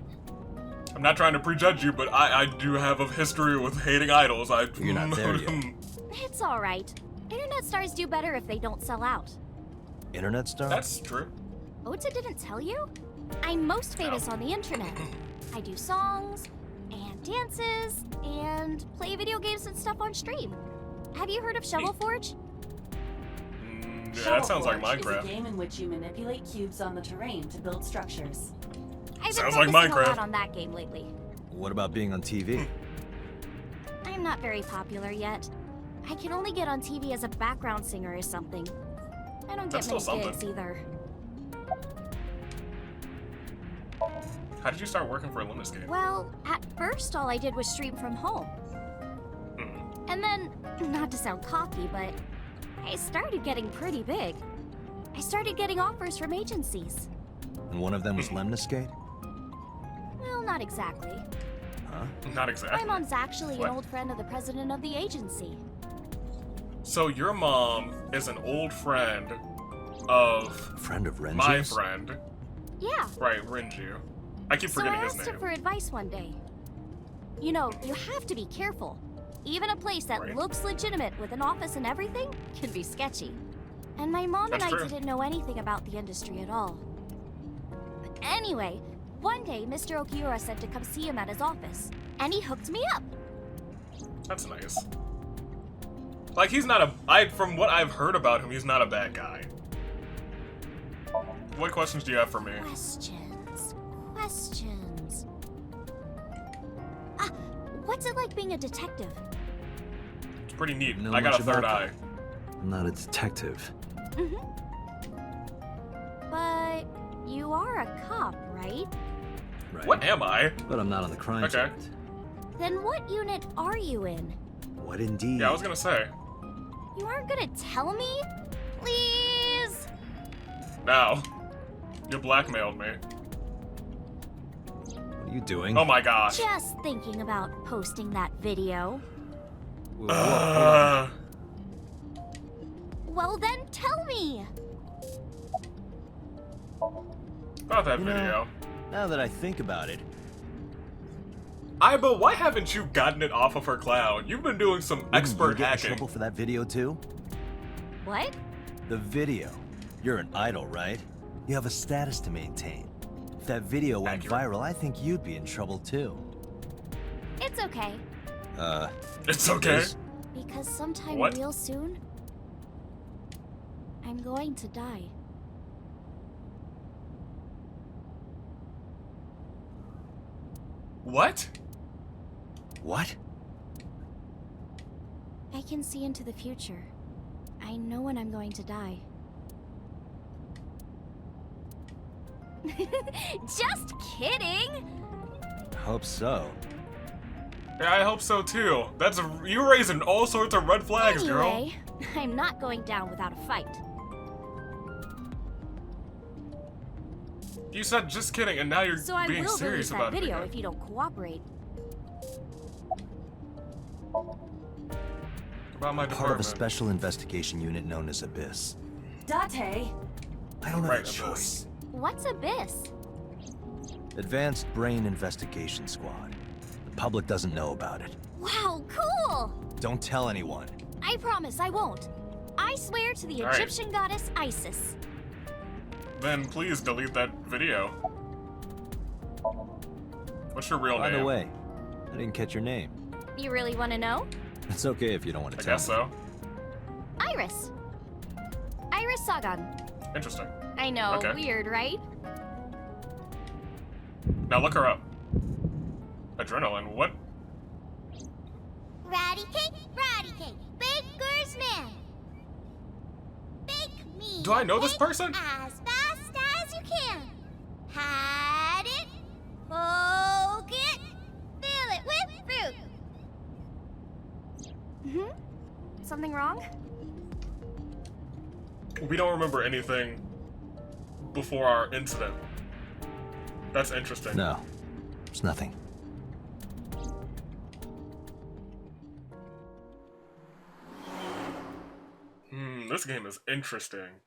I'm not trying to prejudge you, but I do have a history with hating idols. You're not there yet. It's alright. Internet stars do better if they don't sell out. Internet star? That's true. Ota didn't tell you? I'm most famous No. on the internet. I do songs, and dances, and play video games and stuff on stream. Have you heard of Shovel Forge? Yeah, that sounds like Shovelforge is a Minecraft. game in which you manipulate cubes on the terrain to build structures. I've been Sounds like focusing a Minecraft. lot on that game lately. What about being on TV? I'm not very popular yet. I can only get on TV as a background singer or something. I don't That's get many still something. gigs either. How did you start working for Lemniscate? Well, at first all I did was stream from home. And then, not to sound cocky, but I started getting pretty big. I started getting offers from agencies. And one of them was Lemniscate? Well, not exactly. Huh? Not exactly. My mom's actually What? an old friend of the president of the agency. So your mom is an old friend of Friend of Renji's? my friend. Yeah. Right, Renju. I keep So forgetting I his asked her name. for advice one day. You know, you have to be careful. Even a place that Right. looks legitimate with an office and everything can be sketchy. And my mom That's and I true. didn't know anything about the industry at all. But anyway, one day Mr. Okiura said to come see him at his office, and he hooked me up. That's nice. Like, he's not from what I've heard about him, he's not a bad guy. What questions do you have for me? Questions. What's it like being a detective? It's pretty neat. Know I got a much third about eye. them. I'm not a detective. But you are a cop, right? Right. What am I? But I'm not on the crime Okay. unit. Then what unit are you in? What indeed? Yeah, I was gonna say. You aren't gonna tell me? Please? Now. You blackmailed me. What are you doing? Oh my gosh. Just thinking about posting that video. Whoa, hold on. Well then tell me! About that You know- video. Now that I think about it, But why haven't you gotten it off of her cloud? You've been doing some wouldn't expert you get in hacking. trouble for that video too? What? The video. You're an idol, right? You have a status to maintain. If that video went Accurate. viral, I think you'd be in trouble too. It's okay. It's okay. is? Because sometime What? real soon, I'm going to die. What? What? I can see into the future. I know when I'm going to die. Just kidding! Hope so. Yeah, I hope so too. You're raising all sorts of red flags, girl. Anyway, I'm not going down without a fight. You said just kidding, and now you're So I being will serious release that about it. video again. if you don't cooperate. About my Part of a department. special investigation unit known as Abyss. Date, I don't have Right, a choice. What's Abyss? Advanced Brain Investigation Squad. The public doesn't know about it. Wow, cool! Don't tell anyone. I promise I won't. I swear to the All right. Egyptian goddess Isis. Then please delete that video. What's your real By name? the way, I didn't catch your name. You really want to know? It's okay if you don't want to I tell guess me. so. Iris. Iris Sagan. Interesting. I know, Okay. weird, right? Now look her up. Adrenaline, what? Ratty cake, baker's man. Bake me Do I know this cake person? as fast as you can. Hide it, poke it, fill it with fruit. Something wrong? We don't remember anything before our incident. That's interesting. No, it's nothing. This game is interesting.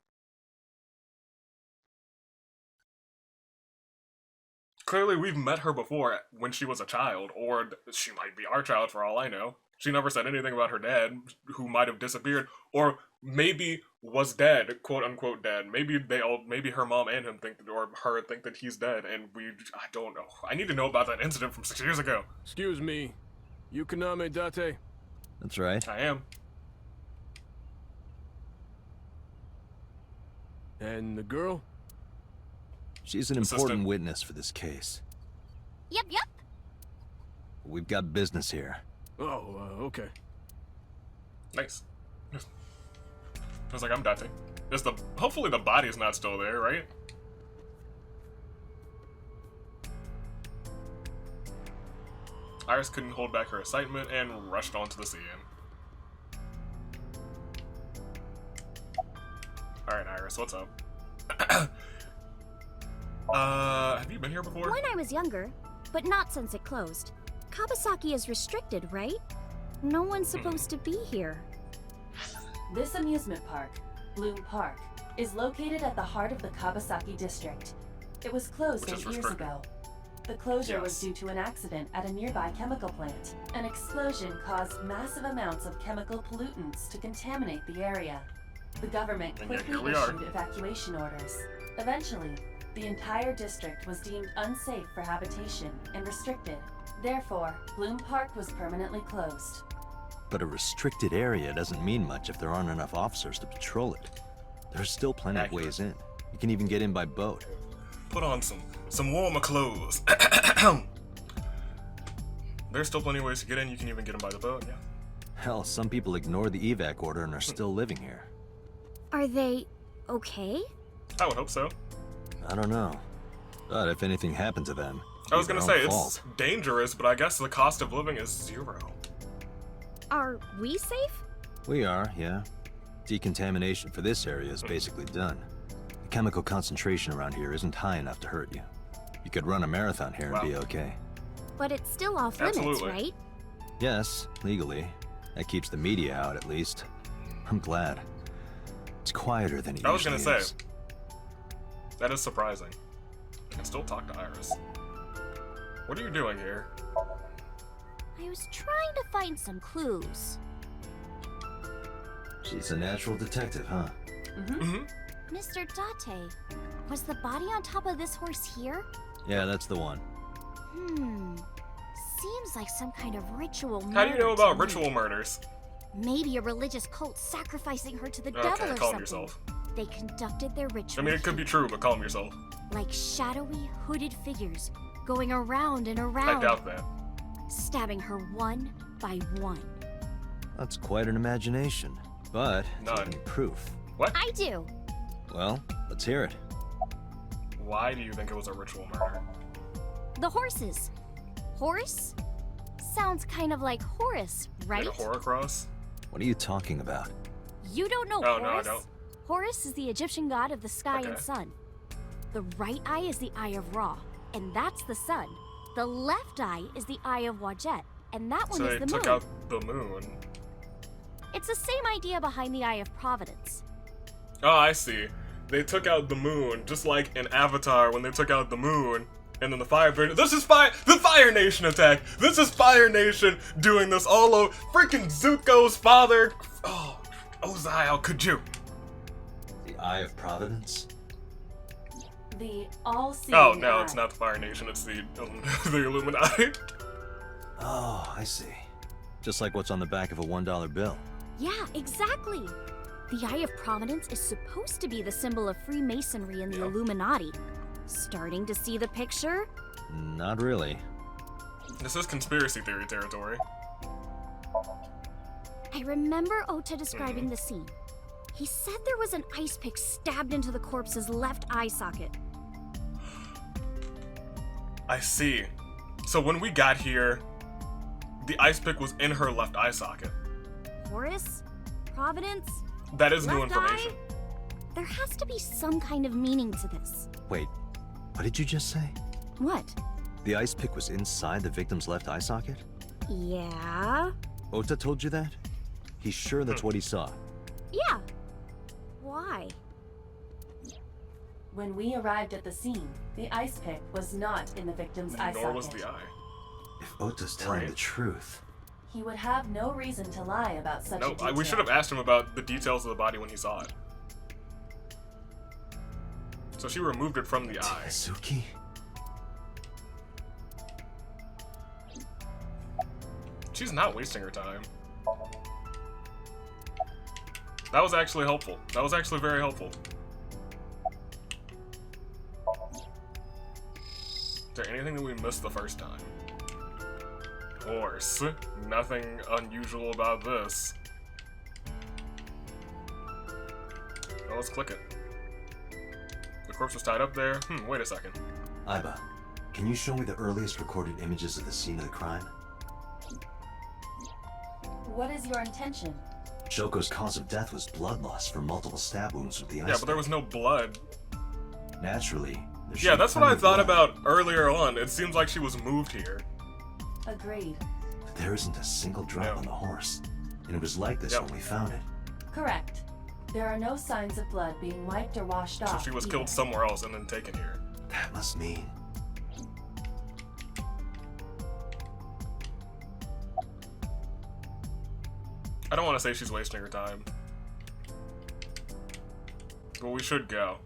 Clearly, we've met her before when she was a child, or she might be our child for all I know. She never said anything about her dad, who might have disappeared, or maybe was dead, quote unquote dead. Maybe maybe her mom and him think that, or her think that he's dead, and I don't know. I need to know about that incident from 6 years ago. Excuse me, Yukaname Date? That's right. I am. And the girl? She's an Assistant. important witness for this case. Yep. We've got business here. Oh, okay. Nice. I was like, I'm Date. Hopefully the body's not still there, right? Iris couldn't hold back her excitement and rushed onto the scene. Alright, Iris, what's up? Have you been here before? When I was younger, but not since it closed. Kabasaki is restricted, right? No one's supposed to be here. This amusement park, Bloom Park, is located at the heart of the Kabasaki district. It was closed 8 years ago. The closure was due to an accident at a nearby chemical plant. An explosion caused massive amounts of chemical pollutants to contaminate the area. The government quickly issued evacuation orders. Eventually, the entire district was deemed unsafe for habitation and restricted. Therefore, Bloom Park was permanently closed. But a restricted area doesn't mean much if there aren't enough officers to patrol it. There's still plenty of ways in. You can even get in by boat. Put on some warmer clothes. There's still plenty of ways to get in. You can even get in by the boat, yeah. Hell, some people ignore the evac order and are still living here. Are they okay? I would hope so. I don't know. But if anything happened to them, I was gonna say, fault. it's dangerous, but I guess the cost of living is 0. Are we safe? We are, yeah. Decontamination for this area is basically done. The chemical concentration around here isn't high enough to hurt you. You could run a marathon here and be okay. But it's still off limits, right? Yes, legally. That keeps the media out, at least. I'm glad. It's quieter than it usually is. I was gonna say, that is surprising. I can still talk to Iris. What are you doing here? I was trying to find some clues. She's a natural detective, huh? Mr. Date, was the body on top of this horse here? Yeah, that's the one. Seems like some kind of ritual murder. How do you know about ritual murders? Maybe a religious cult sacrificing her to the devil or calm something. yourself. They conducted their ritual. I mean, it could be true, but calm yourself. Like shadowy, hooded figures going around and around. I doubt that. Stabbing her one by one. That's quite an imagination. But, None. any proof? What? I do. Well, let's hear it. Why do you think it was a ritual murder? The horses. Horse? Sounds kind of like Horus, right? Like a Horcrux? What are you talking about? You don't know Oh, Horus? no, I don't. Horus is the Egyptian god of the sky and sun. The right eye is the eye of Ra, and that's the sun. The left eye is the eye of Wadjet, and that one So is they the took moon. out the moon. It's the same idea behind the eye of Providence. Oh, I see. They took out the moon, just like in Avatar when they took out the moon, and then the Fire This is the Fire Nation attack! This is Fire Nation doing this all over. Freaking Zuko's father! Oh, Ozai, could you? The Eye of Providence? The all-seeing Oh, no, eye. it's not the Fire Nation, it's the Illuminati. Oh, I see. Just like what's on the back of a $1 bill. Yeah, exactly. The Eye of Providence is supposed to be the symbol of Freemasonry and the Illuminati. Starting to see the picture? Not really. This is conspiracy theory territory. I remember Ota describing the scene. He said there was an ice pick stabbed into the corpse's left eye socket. I see. So when we got here, the ice pick was in her left eye socket. Horus? Providence? That is new Left information. eye? There has to be some kind of meaning to this. Wait, what did you just say? What? The ice pick was inside the victim's left eye socket? Yeah? Ota told you that? He's sure that's what he saw. Yeah. Why? When we arrived at the scene, the ice pick was not in the victim's eye socket. Nor was the eye. If Ota's telling the truth. He would have no reason to lie about such a No, detail. we should have asked him about the details of the body when he saw it. So she removed it from the eye. Suki? She's not wasting her time. That was actually helpful. That was actually very helpful. Is there anything that we missed the first time? Horse. Nothing unusual about this. Well, let's click it. The corpse was tied up there. Wait a second. Aiba, can you show me the earliest recorded images of the scene of the crime? What is your intention? Shoko's cause of death was blood loss from multiple stab wounds with the ice. Yeah, but there was no blood. Naturally. there should Yeah, be that's what I plenty of thought blood. about earlier on. It seems like she was moved here. Agreed. But there isn't a single drop Yeah. on the horse. And it was like this Yep. when we found it. Correct. There are no signs of blood being wiped or washed So off. she was either. killed somewhere else and then taken here. That must mean... I don't want to say she's wasting her time. But we should go.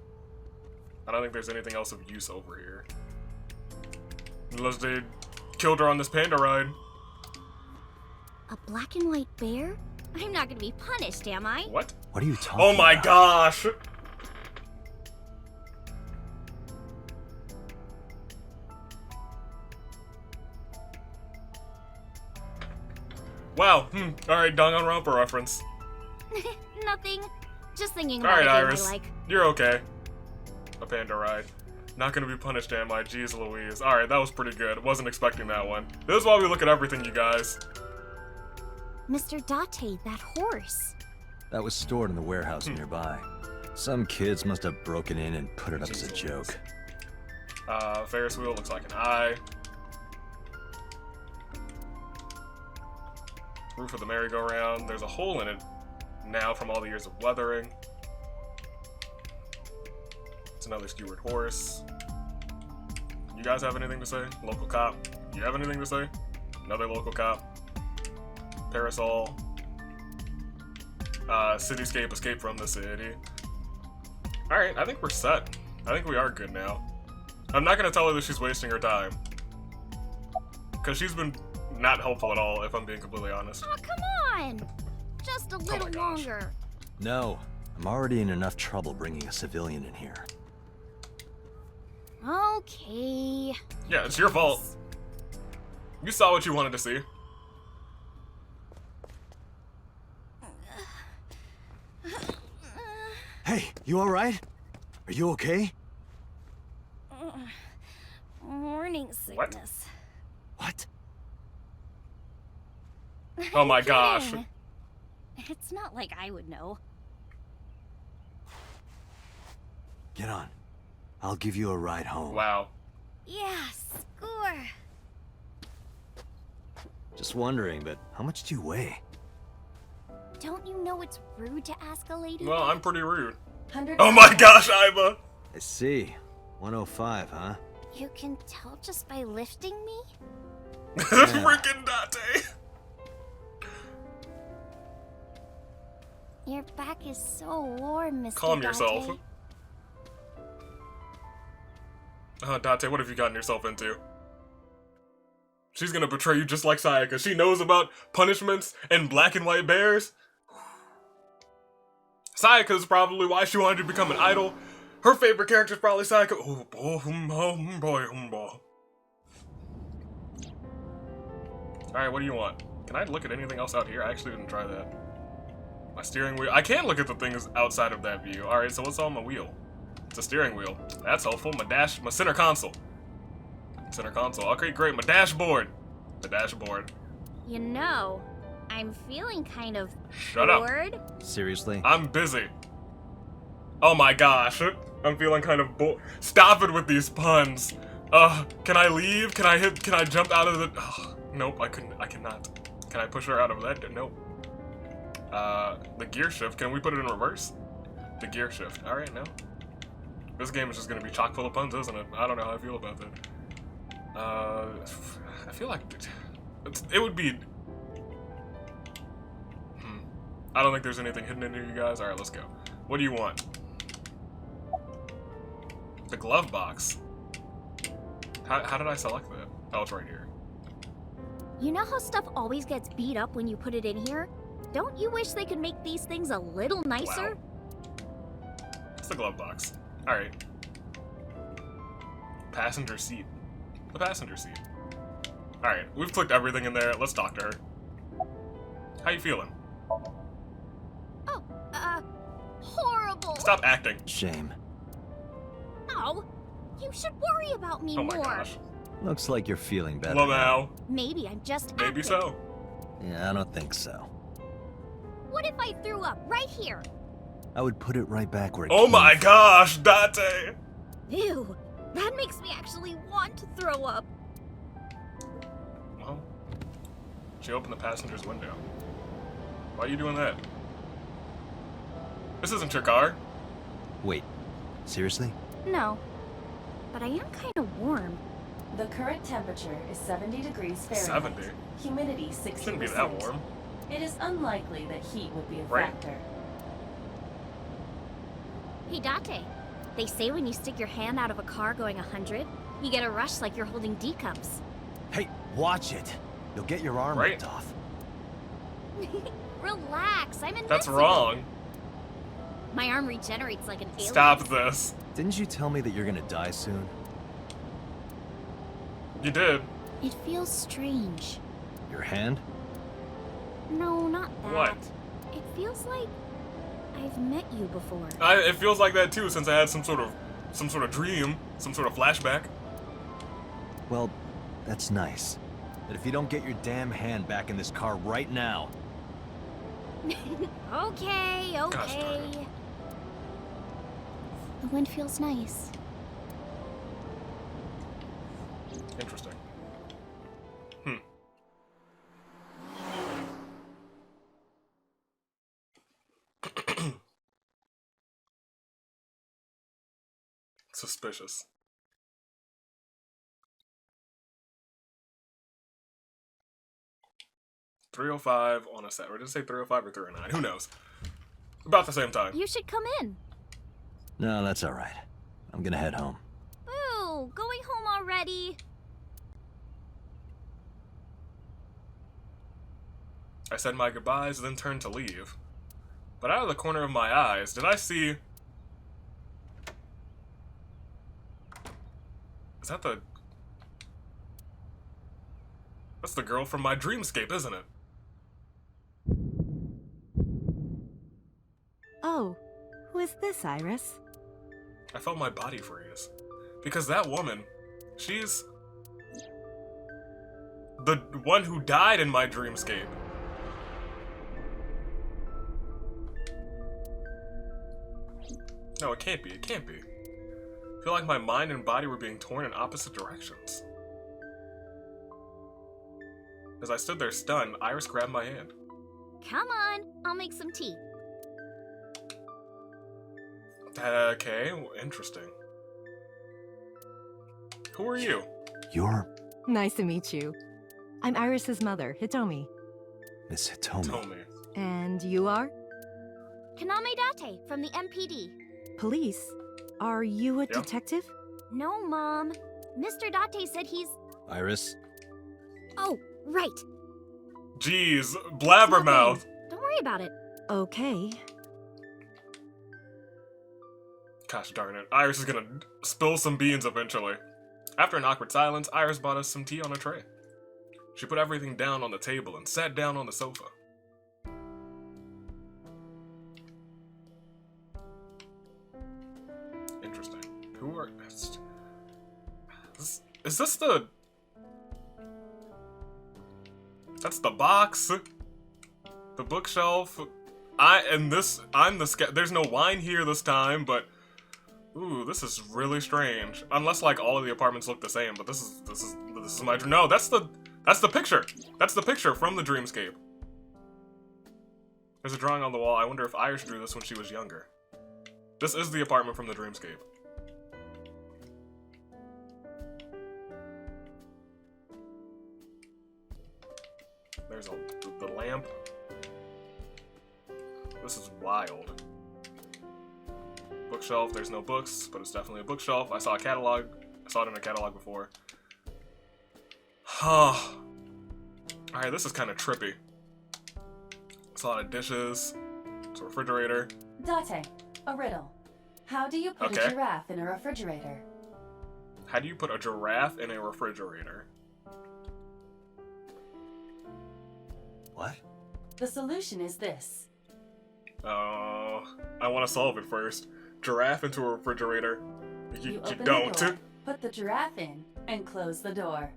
I don't think there's anything else of use over here. Unless they killed her on this panda ride. A black and white bear? I'm not gonna be punished, am I? What? What are you talking Oh my about? gosh! Wow, alright, Danganronpa reference. Nothing. Just thinking Alright, about a game Iris. I like. You're okay. A panda ride. Not gonna be punished, am I? Jeez Louise. Alright, that was pretty good. Wasn't expecting that one. This is why we look at everything, you guys. Mr. Date, that horse. That was stored in the warehouse nearby. Some kids must have broken in and put it up as a joke. Ferris wheel looks like an eye. Roof of the merry-go-round. There's a hole in it now from all the years of weathering. It's another skewered horse. You guys have anything to say? Local cop. You have anything to say? Another local cop. Parasol. Cityscape, escape from the city. Alright, I think we're set. I think we are good now. I'm not gonna tell her that she's wasting her time. Because she's been not helpful at all, if I'm being completely honest. Oh, come on! Just a little gosh. longer. No, I'm already in enough trouble bringing a civilian in here. Okay. Yeah, it's your fault. You saw what you wanted to see. Hey, you alright? Are you okay? Morning sickness. What? Oh my gosh. Kidding. It's not like I would know. Get on. I'll give you a ride home. Wow. Yeah, score. Just wondering, but how much do you weigh? Don't you know it's rude to ask a lady? Well, that? I'm pretty rude. 100. Oh my gosh, Iva! I see. 105, huh? You can tell just by lifting me? Freaking Date! Your back is so warm, Mr. Calm Date. yourself. Date, what have you gotten yourself into? She's gonna betray you just like Sayaka. She knows about punishments and black and white bears. Sayaka's probably why she wanted to become an idol. Her favorite character is probably Sayaka. Oh boy. Alright, what do you want? Can I look at anything else out here? I actually didn't try that. My steering wheel. I can look at the things outside of that view. Alright, so what's on my wheel? It's a steering wheel. That's helpful. My center console. Center console. Okay, great. My dashboard. The dashboard. You know, I'm feeling kind of Shut up. bored. Seriously? I'm busy. Oh my gosh. I'm feeling kind of Stop it with these puns. Can I leave? Can I jump out of the... Nope, I cannot. Can I push her out of that? Nope. The gear shift. Can we put it in reverse? The gear shift. Alright, no. This game is just gonna be chock full of puns, isn't it? I don't know how I feel about that. I feel like it would be... I don't think there's anything hidden in here, you guys. Alright, let's go. What do you want? The glove box. How did I select that? Oh, it's right here. You know how stuff always gets beat up when you put it in here? Don't you wish they could make these things a little nicer? Wow. It's the glove box. Alright. Passenger seat. The passenger seat. Alright, we've clicked everything in there. Let's talk to her. How you feeling? Horrible. Stop acting. Shame. Oh, you should worry about me Oh my more. gosh. Looks like you're feeling better. Lamau. Maybe I'm just Maybe acting. so. Yeah, I don't think so. What if I threw up right here? I would put it right back where it Oh came my from. gosh, Dante! Ew, that makes me actually want to throw up. Well, she opened the passenger's window. Why are you doing that? This isn't your car. Wait, seriously? No, but I am kind of warm. The current temperature is 70 degrees Fahrenheit. 70? Humidity 60%. Shouldn't be that warm. It is unlikely that heat would be a Right. factor. Hey, Date. They say when you stick your hand out of a car going 100, you get a rush like you're holding D cups. Hey, watch it! You'll get your arm Right. ripped off. Relax, I'm invincible. That's wrong. My arm regenerates like an alien. Stop this. Didn't you tell me that you're gonna die soon? You did. It feels strange. Your hand? No, not that. What? It feels like I've met you before. It feels like that too, since I had some sort of dream, some sort of flashback. Well, that's nice. But if you don't get your damn hand back in this car right now... Okay. Gosh darn it. The wind feels nice. Interesting. Suspicious. .305 on a set. Or did it say 305 or 309? Who knows? About the same time. You should come in. No, that's alright. I'm gonna head home. Boo! Going home already. I said my goodbyes, then turned to leave. But out of the corner of my eyes, did I see... Is that the... That's the girl from my dreamscape, isn't it? Oh, who is this, Iris? I felt my body freeze. Because that woman, she's... the one who died in my dreamscape. No, it can't be. It can't be. I feel like my mind and body were being torn in opposite directions. As I stood there stunned, Iris grabbed my hand. Come on, I'll make some tea. Okay, interesting. Who are you? You're... Nice to meet you. I'm Iris's mother, Hitomi. Miss Hitomi. Tomi. And you are? Kaname Date from the MPD. Police? Are you a Yeah. detective? No, Mom. Mr. Date said he's... Iris? Oh, right. Jeez, blabbermouth. Don't worry about it. Okay. Gosh darn it. Iris is gonna spill some beans eventually. After an awkward silence, Iris bought us some tea on a tray. She put everything down on the table and sat down on the sofa. Interesting. Who are... Is this the... That's the box. The bookshelf. I'm the there's no wine here this time, but ooh, this is really strange. Unless like all of the apartments look the same, but this is my no, that's the picture. That's the picture from the dreamscape. There's a drawing on the wall. I wonder if Iris drew this when she was younger. This is the apartment from the dreamscape. There's the lamp. This is wild. Bookshelf, there's no books, but it's definitely a bookshelf. I saw a catalog. I saw it in a catalog before. Huh. Alright, this is kind of trippy. It's a lot of dishes. It's a refrigerator. Date, a riddle. How do you put a Okay. giraffe in a refrigerator? How do you put a giraffe in a refrigerator? What? The solution is this. Oh, I want to solve it first. Giraffe into a refrigerator. You open don't. the door, put the giraffe in, and close the door.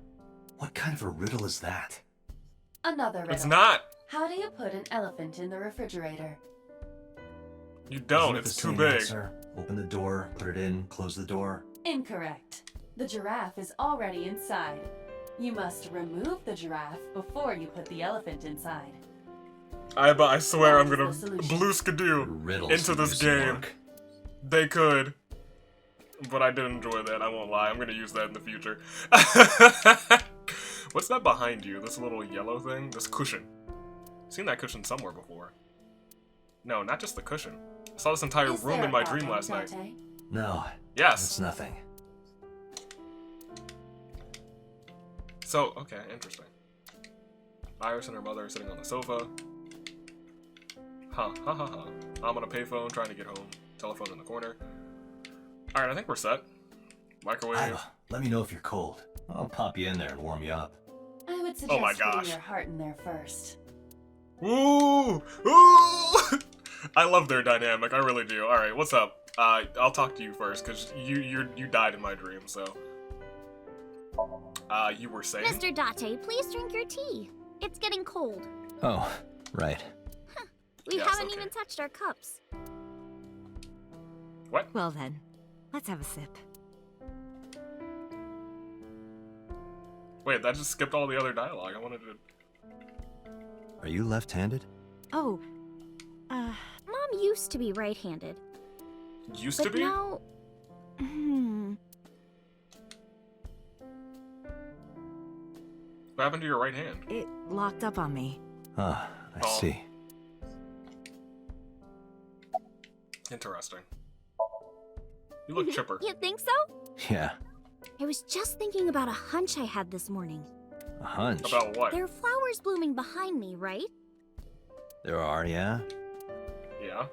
What kind of a riddle is that? Another riddle. It's not. How do you put an elephant in the refrigerator? You don't, Isn't it it's the too same big. answer? Open the door, put it in, close the door. Incorrect. The giraffe is already inside. You must remove the giraffe before you put the elephant inside. I swear I'm That's gonna the solution. blue skidoo Riddles into do this some game. work. They could. But I did enjoy that, I won't lie. I'm gonna use that in the future. What's that behind you? This little yellow thing? This cushion. Seen that cushion somewhere before. No, not just the cushion. I saw this entire Is room there in my a dream problem, last night. Dante? No, Yes! it's nothing. So, okay, interesting. Iris and her mother are sitting on the sofa. Ha ha ha ha. I'm on a payphone trying to get home. Telephone in the corner. Alright, I think we're set. Microwave. Iva, let me know if you're cold. I'll pop you in there and warm you up. I would Oh my suggest putting gosh. your heart in there first. Ooh! Ooh! I love their dynamic, I really do. Alright, what's up? I'll talk to you first, because you died in my dream, so. You were saying? Mr. Date, please drink your tea. It's getting cold. Oh, right. We Yes, haven't okay. even touched our cups. What? Well then, let's have a sip. Wait, that just skipped all the other dialogue. I wanted to... Are you left-handed? Oh, Mom used to be right-handed, Used but to be? now... What happened to your right hand? it locked up on me. Ah, I Oh. see. Interesting. You look chipper. You think so? Yeah, I was just thinking about a hunch I had this morning. a hunch. About what? There are flowers blooming behind me, right? There are, yeah? Yeah?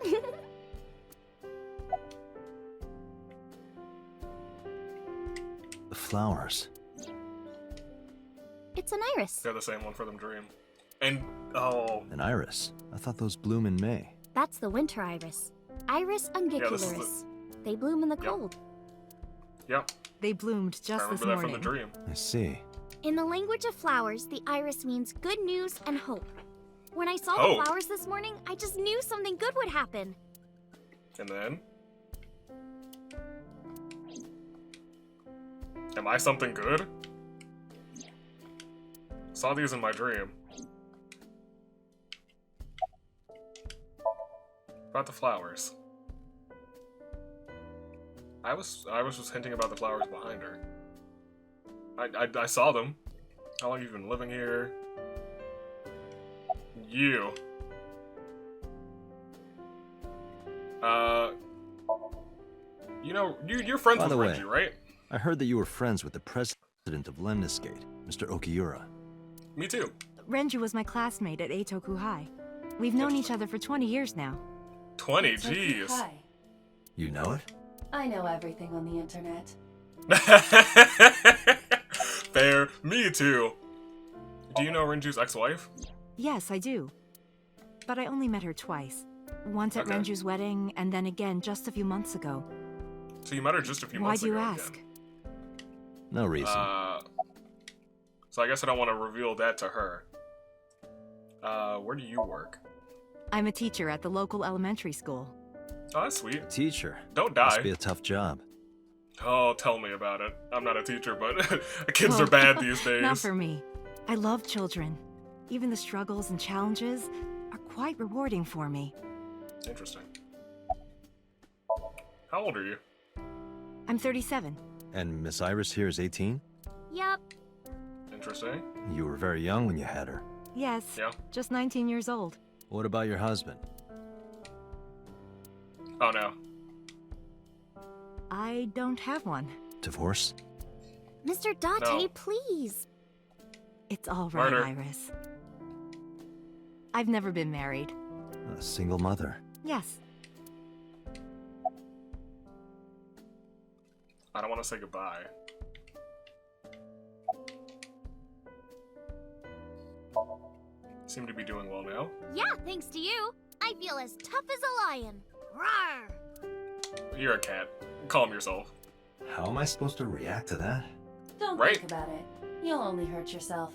The flowers. It's an iris. They're the same one for them dream. And, oh, An iris. I thought those bloom in May. That's the winter iris. Iris this is ungicularis. They bloom in the Yep. cold. yep. They bloomed I just this remember that from morning. the dream. I see. In the language of flowers, the iris means good news and hope. When I saw Hope? the flowers this morning, I just knew something good would happen. And then? Am I something good? Saw these in my dream. About the flowers. I was just hinting about the flowers behind her. I saw them. How long have you been living here? You. You know, you're friends By with the way, Reggie, right? I heard that you were friends with the president of Lemniscate, Mr. Okiura. Me too. Renju was my classmate at Eitoku High. We've known each other for 20 years now. 20, It's okay. jeez. Hi. You know it? I know everything on the internet. Fair. Me too. Do you know Renju's ex-wife? Yes, I do. But I only met her twice. Once at Okay. Renju's wedding, and then again just a few months ago. So you met her just a few Why months do you ago ask? again. No reason. So I guess I don't want to reveal that to her. Where do you work? I'm a teacher at the local elementary school. Oh, that's sweet. Teacher. Don't Must be die. a tough job. Oh, tell me about it. I'm not a teacher, but kids Oh, are bad these days. Not for me. I love children. Even the struggles and challenges are quite rewarding for me. Interesting. How old are you? I'm 37. And Miss Iris here is 18? Yup. Interesting. You were very young when you had her. Yes, Yeah. just 19 years old. What about your husband? Oh no. I don't have one. Divorce? Mr. Date, No. please. It's all right, Murder. Iris. I've never been married. A single mother. Yes. I don't want to say goodbye. Seem to be doing well now. Yeah, thanks to you. I feel as tough as a lion. Rawr! You're a cat. Calm yourself. How am I supposed to react to that? Don't Right. think about it. You'll only hurt yourself.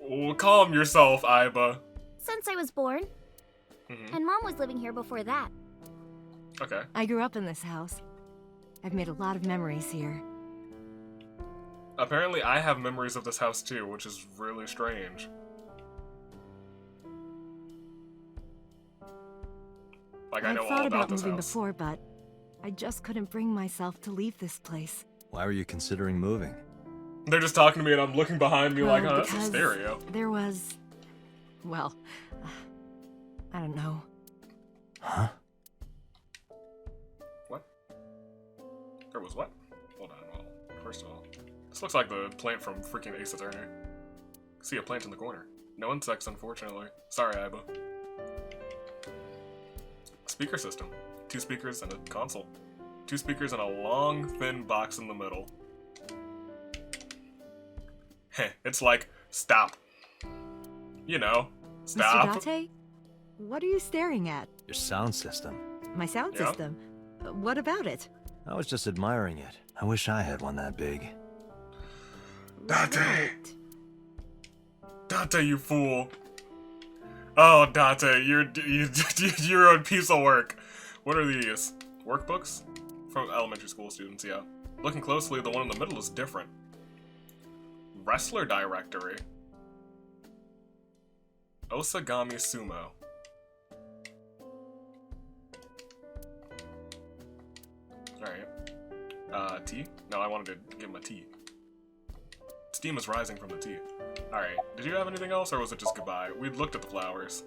Oh, calm yourself, Iba. since I was born. And Mom was living here before that. Okay. I grew up in this house. I've made a lot of memories here. Apparently, I have memories of this house too, which is really strange. Like, I know I've all thought about about this moving house. before, but I just couldn't bring myself to leave this place. Why were you considering moving? They're just talking to me and I'm looking behind me like, oh, that's a because stereo. There was... well... I don't know. Huh? What? There was what? Hold on, well, first of all, this looks like the plant from freaking Ace Attorney. See a plant in the corner. No insects, unfortunately. Sorry, Iba. Speaker system. 2 speakers and a console. 2 speakers and a long, thin box in the middle. Heh, it's like, stop. You know, stop. Mr. Date? What are you staring at? Your sound system. My sound Yeah? system? What about it? I was just admiring it. I wish I had one that big. Date! Date, you fool. Oh, Date, you're a piece of work. What are these? Workbooks? From elementary school students, yeah. Looking closely, the one in the middle is different. Wrestler directory. Osagami Sumo. Alright. Tea? No, I wanted to give him a tea. Steam is rising from the tea. Alright, did you have anything else, or was it just goodbye? We looked at the flowers.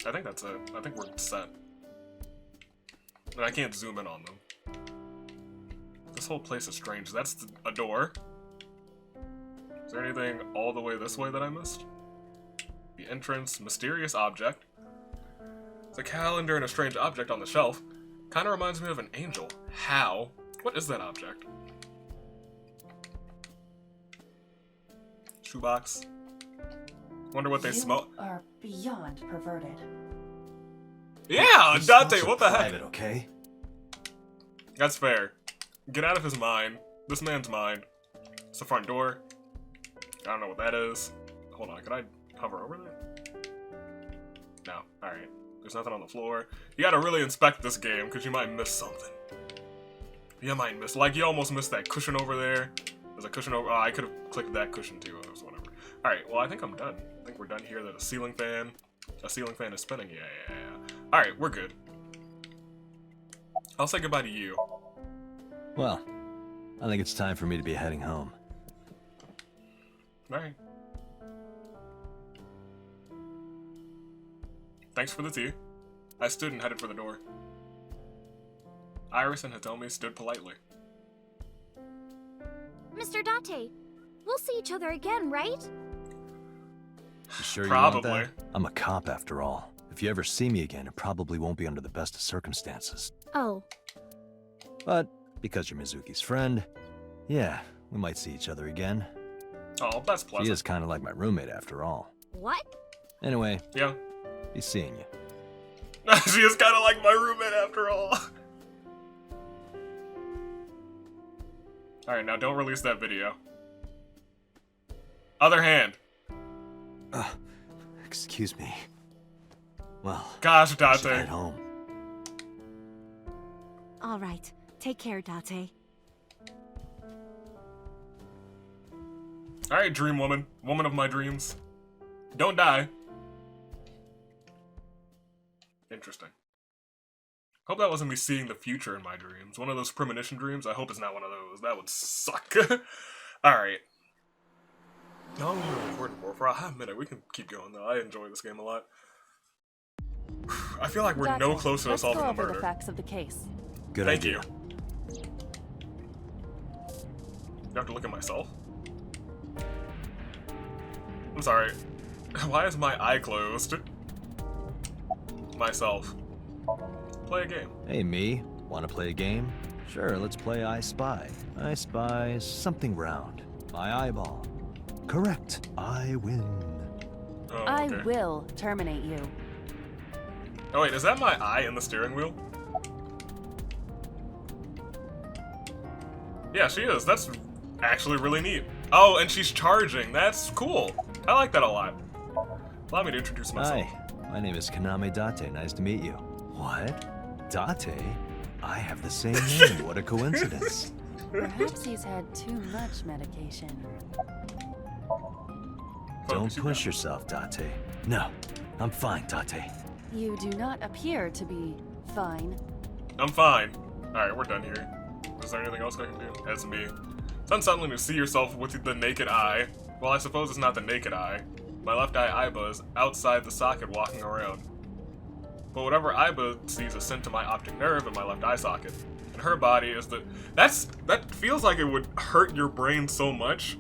I think that's it. I think we're set. And I can't zoom in on them. This whole place is strange. That's a door. Is there anything all the way this way that I missed? The entrance, mysterious object. It's a calendar and a strange object on the shelf. Kinda reminds me of an angel. How? What is that object? Shoebox. Wonder what they smell. You are beyond perverted. Yeah, These Date, thoughts are what the heck? private, okay? That's fair. Get out of his mind. This man's mind. It's the front door. I don't know what that is. Hold on, can I hover over there? No. Alright. There's nothing on the floor. You gotta really inspect this game, because you might miss something. You might miss. Like, you almost missed that cushion over there. There's a cushion over. Oh, I could have clicked that cushion too. It was whatever. Alright, well, I think I'm done. I think we're done here. There's a ceiling fan. A ceiling fan is spinning. Yeah. Alright, we're good. I'll say goodbye to you. Well, I think it's time for me to be heading home. Alright. Thanks for the tea. I stood and headed for the door. Iris and Hitomi stood politely. Mr. Date, we'll see each other again, right? You sure you Probably. want that? I'm a cop after all. If you ever see me again, it probably won't be under the best of circumstances. Oh. But because you're Mizuki's friend, yeah, we might see each other again. Oh, that's pleasant. She is kind of like my roommate after all. What? Anyway, Yeah. be seeing you. She is kind of like my roommate after all. Alright, now don't release that video. Other hand. Excuse me. Well, Gosh, I should Date. head home. All right. Take care, Date. Alright, dream woman. Woman of my dreams. Don't die. Interesting. Hope that wasn't me seeing the future in my dreams. One of those premonition dreams? I hope it's not one of those. That would suck. Alright. How long have we recording for? For a half minute. We can keep going, though. I enjoy this game a lot. I feel like we're no closer to let's solving go the over murder. the facts of the case. Good Thank idea. you. You have to look at myself? I'm sorry. Why is my eye closed? Myself. Play a game. Hey, me. Want to play a game? Sure, let's play I Spy. I spy something round. My eyeball. Correct. I win. Oh, I okay. will terminate you. Oh wait, is that my eye in the steering wheel? Yeah, she is. That's actually really neat. Oh, and she's charging. That's cool. I like that a lot. Allow me to introduce myself. Hi, my name is Kaname Date. Nice to meet you. What? Date? I have the same name. What a coincidence. Perhaps he's had too much medication. Don't push yourself, Date. No, I'm fine, Date. You do not appear to be fine. I'm fine. Alright, we're done here. Is there anything else I can do? That's me. It's unsettling to see yourself with the naked eye. Well, I suppose it's not the naked eye. My left eye Iba is outside the socket walking around. But whatever Iba sees is sent to my optic nerve in my left eye socket. And her body is the... That feels like it would hurt your brain so much.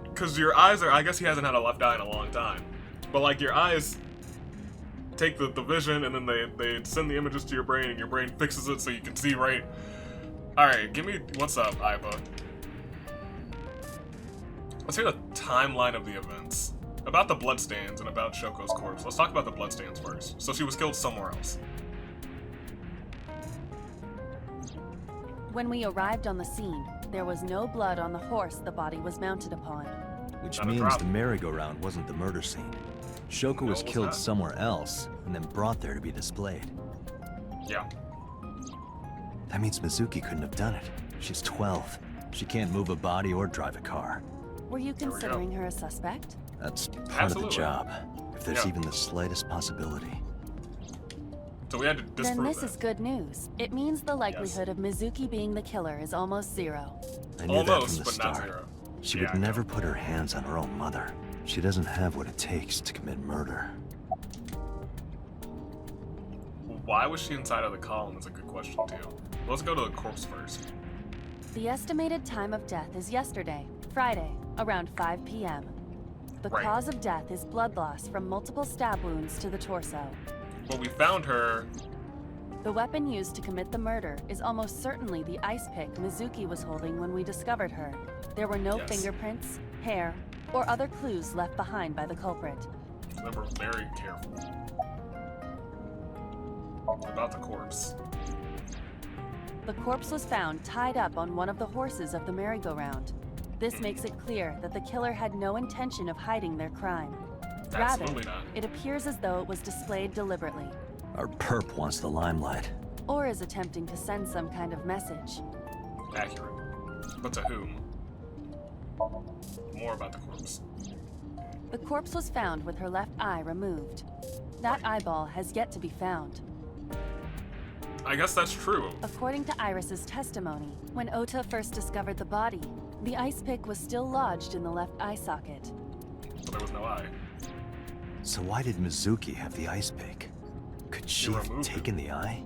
Because your eyes are... I guess he hasn't had a left eye in a long time. But like your eyes take the vision and then they send the images to your brain and your brain fixes it so you can see right. Alright, give me... What's up, Iba? Let's hear the timeline of the events. About the bloodstains and about Shoko's corpse. Let's talk about the bloodstains first. So she was killed somewhere else. When we arrived on the scene, there was no blood on the horse the body was mounted upon. Which Not a means drop. the merry-go-round wasn't the murder scene. Shoko No, was it was killed not. somewhere else and then brought there to be displayed. Yeah. That means Mizuki couldn't have done it. She's 12. She can't move a body or drive a car. Were you we go. considering her a suspect? That's part of Absolutely. the job. If there's Yeah. even the slightest possibility. So we had to disprove Then this that. is good news. It means the likelihood of Mizuki being the killer is almost zero. I knew that Almost, from the but not start. zero. She Yeah, I would know. never put her hands on her own mother. She doesn't have what it takes to commit murder. Why was she inside of the column is a good question too. Let's go to the corpse first. The estimated time of death is yesterday, Friday, around 5 p.m. The Right. cause of death is blood loss from multiple stab wounds to the torso. But we found her. The weapon used to commit the murder is almost certainly the ice pick Mizuki was holding when we discovered her. There were no Yes. fingerprints, hair, or other clues left behind by the culprit. So then we're very careful. About the corpse. The corpse was found tied up on one of the horses of the merry-go-round. This makes it clear that the killer had no intention of hiding their crime. Rather, Absolutely not. it appears as though it was displayed deliberately, Our perp wants the limelight. or is attempting to send some kind of message. Accurate. But to whom? More about the corpse. The corpse was found with her left eye removed. That eyeball has yet to be found. I guess that's true. According to Iris's testimony, when Ota first discovered the body, the ice pick was still lodged in the left eye socket. But there was no eye. So why did Mizuki have the ice pick? Could she have removed it. taken the eye?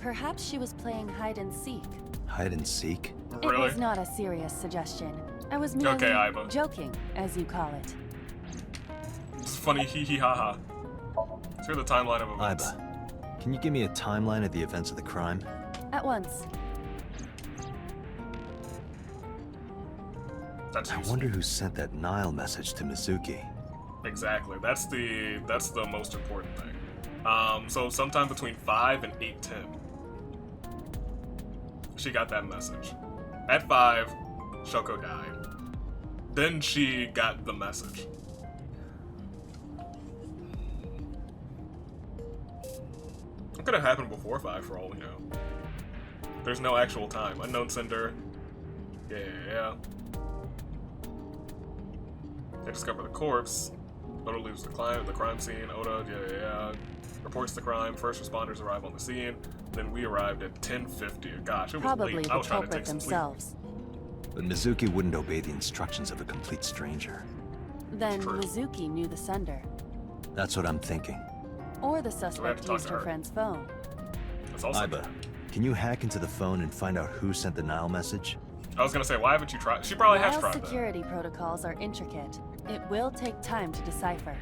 Perhaps she was playing hide and seek. Hide and seek? It Really? was not a serious suggestion. I was merely Okay, Iva. joking, as you call it. It's funny, hee hee ha ha. Let's hear the timeline of events. Iba, can you give me a timeline of the events of the crime? At once. That's I useful. wonder who sent that Nile message to Mizuki. Exactly. That's the most important thing. So sometime between 5 and 8:10, she got that message. At 5, Shoko died. Then she got the message. It could have happened before 5 for all we know. There's no actual time. Unknown sender. Yeah. They discover the corpse. Oda leaves the crime scene. Oda, reports the crime. First responders arrive on the scene. Then we arrived at 10:50. Gosh, it was Probably late. the I was trying to culprit take some sleep. themselves. But Mizuki wouldn't obey the instructions of a complete stranger. Then True. Mizuki knew the sender. That's what I'm thinking. Or the have to suspect talk used to her her. friend's phone. That's also Iba, true. can you hack into the phone and find out who sent the Nile message? I was gonna say, why haven't you tried? She probably has While tried that. security protocols are intricate, it will take time to decipher.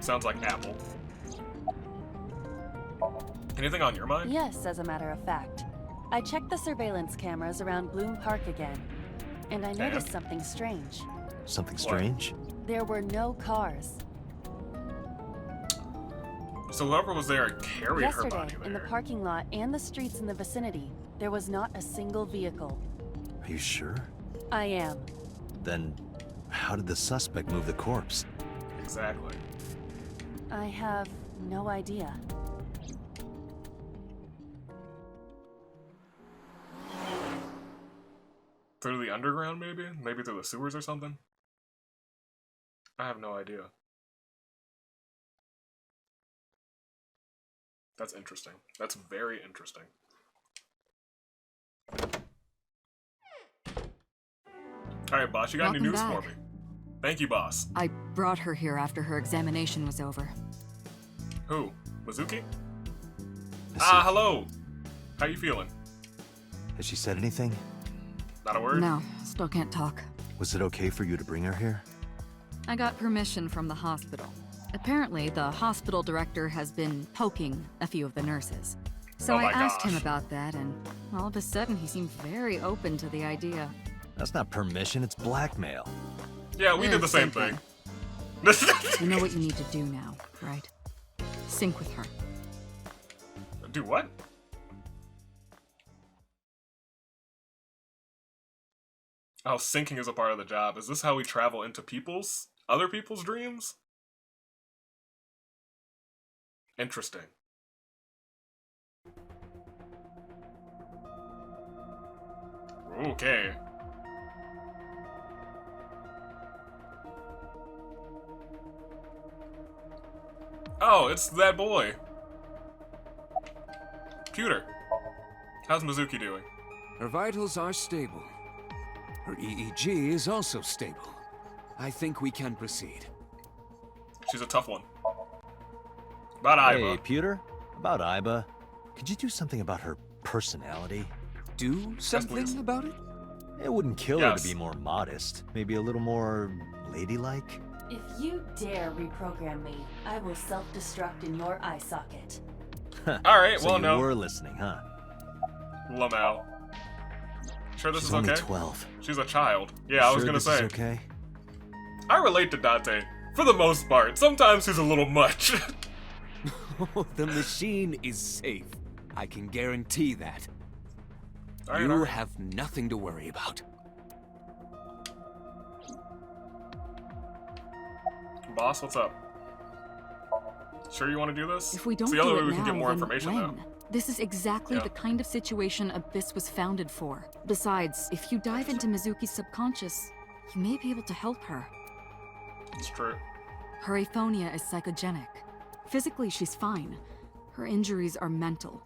Sounds like Apple. Anything on your mind? Yes, as a matter of fact. I checked the surveillance cameras around Bloom Park again, and I noticed something strange. Something strange? There were no cars. So whoever was there carried her Yesterday, body there. in the parking lot and the streets in the vicinity, there was not a single vehicle. Are you sure? I am. Then, how did the suspect move the corpse? Exactly. I have no idea. Through the underground, maybe? Maybe through the sewers or something? I have no idea. That's interesting. That's very interesting. Alright, boss, you got any Welcome news for back. me? Thank you, boss. I brought her here after her examination was over. Who? Mizuki? Mizuki. Ah, hello! How you feeling? Has she said anything? Not a word? No, still can't talk. Was it okay for you to bring her here? I got permission from the hospital. Apparently, the hospital director has been poking a few of the nurses. So Oh I my asked him gosh. about that, and all of a sudden he seemed very open to the idea. That's not permission, it's blackmail. Yeah, we did the same thing. You know what you need to do now, right? Sync with her. Do what? Oh, syncing is a part of the job. Is this how we travel into other people's dreams? Interesting. Okay. Oh, it's that boy. Pewter. How's Mizuki doing? Her vitals are stable. Her EEG is also stable. I think we can proceed. She's a tough one. About Aiba. Hey, Pewter? About Aiba. Could you do something about her personality? Do something please. about it? It wouldn't kill her Yes. to be more modest. Maybe a little more ladylike? If you dare reprogram me, I will self-destruct in your eye socket. Alright, So well, you no. were listening, huh? Lamau. Sure this She's is only okay? 12. She's a child. Yeah, I was Sure gonna this say. is okay? I relate to Date. For the most part. Sometimes he's a little much. The machine is safe. I can guarantee that. Alright, You alright. have nothing to worry about. Boss, what's up? Sure you want to do this? If we don't it's the do only it way we now, can get more then information, when? though. This is exactly Yeah. the kind of situation Abyss was founded for. Besides, if you dive into Mizuki's subconscious, you may be able to help her. It's true. Her aphonia is psychogenic. Physically, she's fine. Her injuries are mental,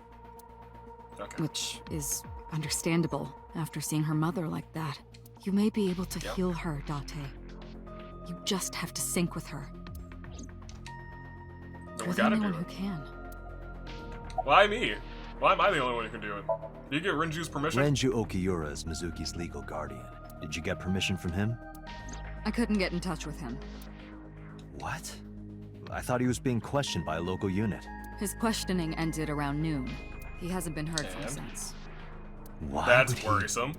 Okay. which is understandable after seeing her mother like that. You may be able to Yep. heal her, Date. You just have to sync with her. Then You're we the gotta only do one it. who can. Why me? Why am I the only one who can do it? Do you get Renju's permission? Renju Okiura is Mizuki's legal guardian. Did you get permission from him? I couldn't get in touch with him. What? I thought he was being questioned by a local unit. His questioning ended around noon. He hasn't been heard from And? since. Why That's would he- worrisome.